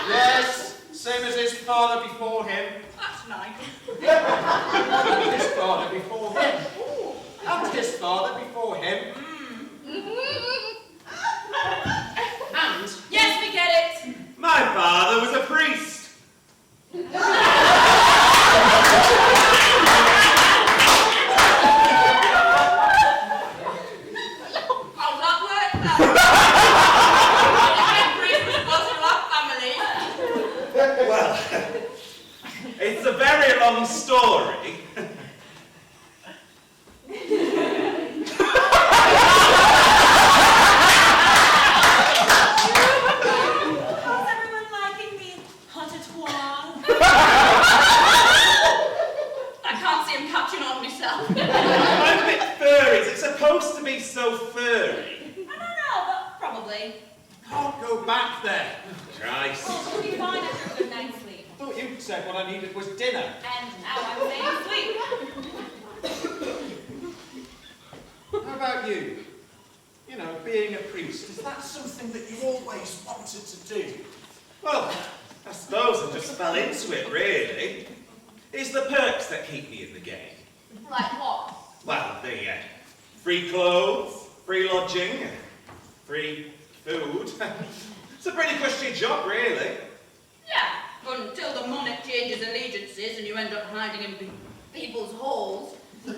Yes, same as his father before him. That's nice. And his father before him. And his father before him. And... Yes, we get it. My father was a priest. How's that work now? Well, it's a very long story. Supposed to be so furry. I don't know, but probably. Can't go back there. Christ. Oh, you'll be fine after a good night's sleep. I thought you said what I needed was dinner. And now I'm saying sleep. How about you? You know, being a priest, is that something that you always wanted to do? Well, I suppose I just fell into it, really. It's the perks that keep me in the game. Like what? Well, the free clothes, free lodging, free food. It's a pretty cushy job, really. Yeah, until the monarch changes allegiances and you end up hiding in people's halls. Hang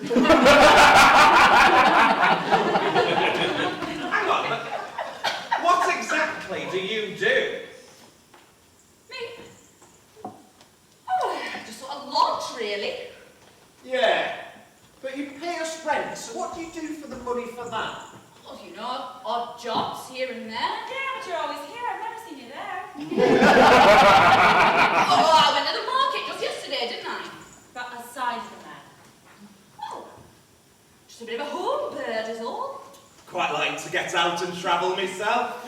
on, but what exactly do you do? Me? Oh, just sort of lodge, really. Yeah, but you pay us rent, so what do you do for the money for that? Well, you know, odd jobs here and there. Yeah, but you're always here. I've never seen you there. Oh, I went to the market just yesterday, didn't I? But aside from that, Oh, just a bit of a home bird is all. Quite like to get out and travel myself.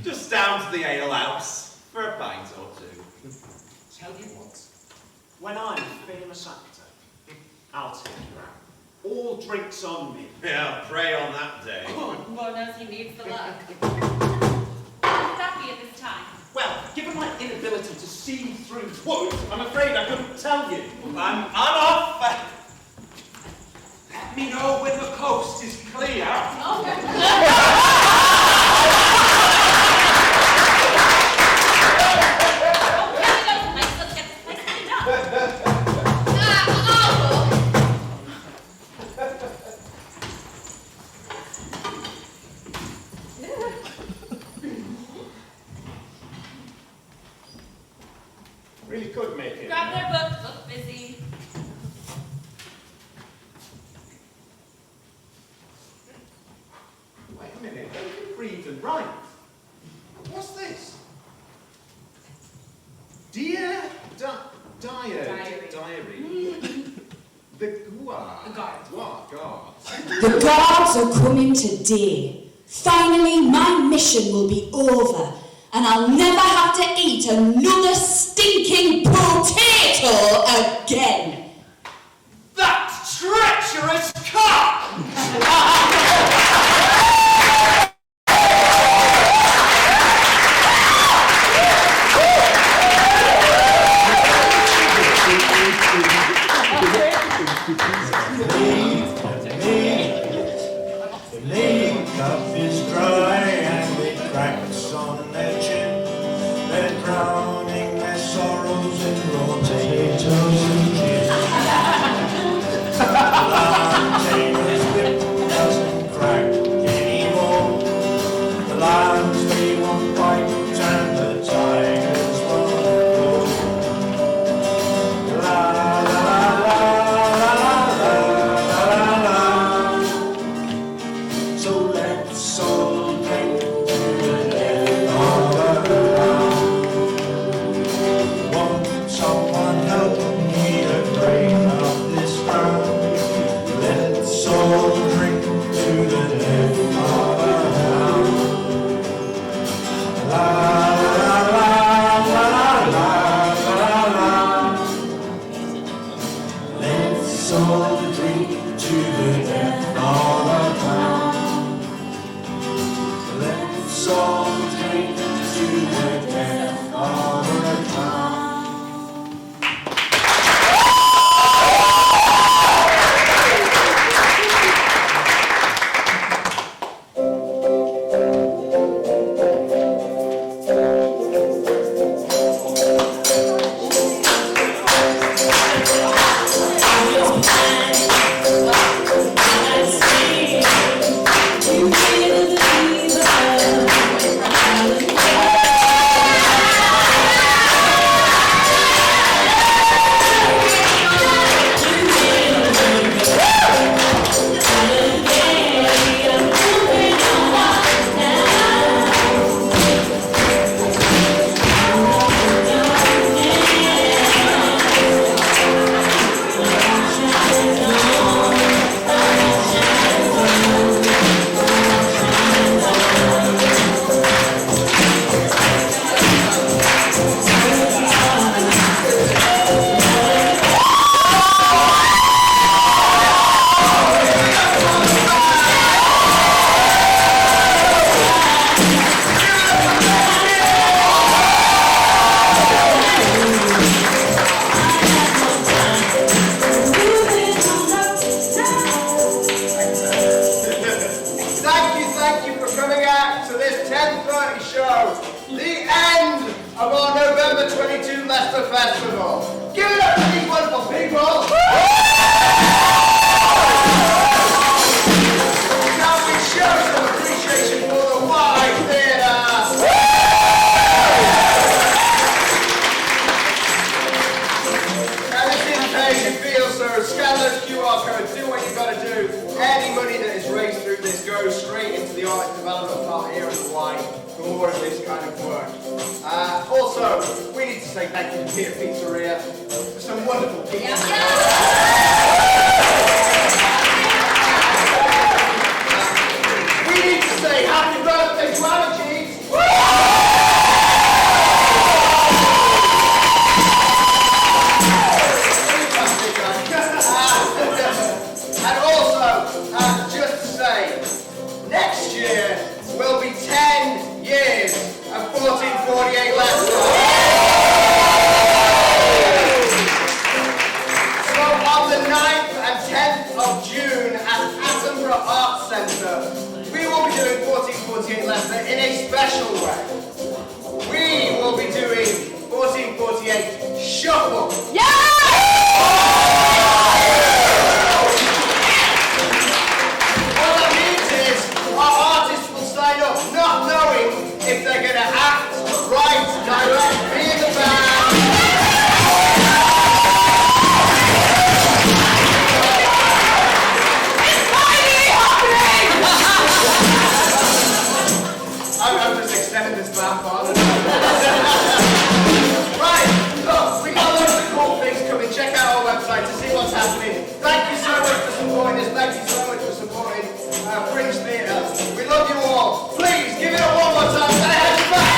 Just down to the ale house for a pint or two. Tell you what, when I'm a famous actor, I'll take you out. All drinks on me. Yeah, pray on that day. Lord knows he needs the luck. Would that be at this time? Well, given my inability to see through wood, I'm afraid I couldn't tell you. I'm off! Let me know when the coast is clear. Really could make it. Grab their book, look busy. Wait a minute, they can read and write. What's this? Dear Diary. The guards. What guards? The guards are coming today. Finally, my mission will be over, and I'll never have to eat another stinking potato again. That treacherous cock! The main cup is dry and with cracks on their chin. They're drowning their sorrows in raw potatoes and gin. The lamb-tamer's whip doesn't crack anymore. The lambs they won't bite and the tigers won't roar. La la la la la la la la. So let's all drink to the death of the land. Won't someone help me to drain up this ground? Let's all drink to the death of the land. La la la la la la la. Let's all drink to the death of the land. Let's all drink to the death of the town. I was blind, so scan those QR codes, do what you've got to do. Any money that is raised through this goes straight into the artist development part here in Hawaii for more of this kind of work. Also, we need to say thank you to Peter Pizzeria for some wonderful pizza. We need to say happy birthday to Amarjeet. And also, just to say, next year will be 10 years of 1448 Leicester. So on the 9th and 10th of June at Attenborough Arts Centre, we will be doing 1448 Leicester in a special way. We will be doing 1448 Shuffle. What that means is our artists will sign up not knowing if they're going to act, write, direct, be in the band. It's finally happening! I'm just extending this band part. Right, look, we got loads of cool things coming. Check out our website to see what's happening. Thank you so much for supporting us. Thank you so much for supporting Fringe Theatre. We love you all. Please give it up one more time. Can I have you back?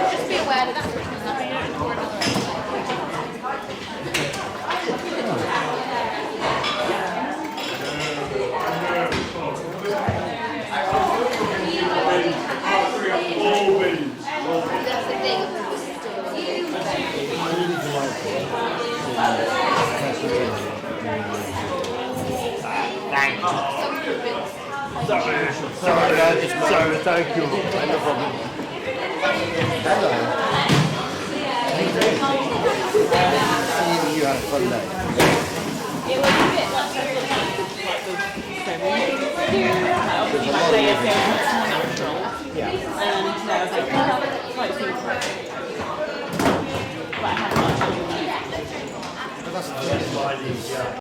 Just be aware that that's Sorry, thank you. No problem. Hello. You had a fun day. It was a bit like natural. Yeah. And I was like, oh, quite things like but I had much. But that's the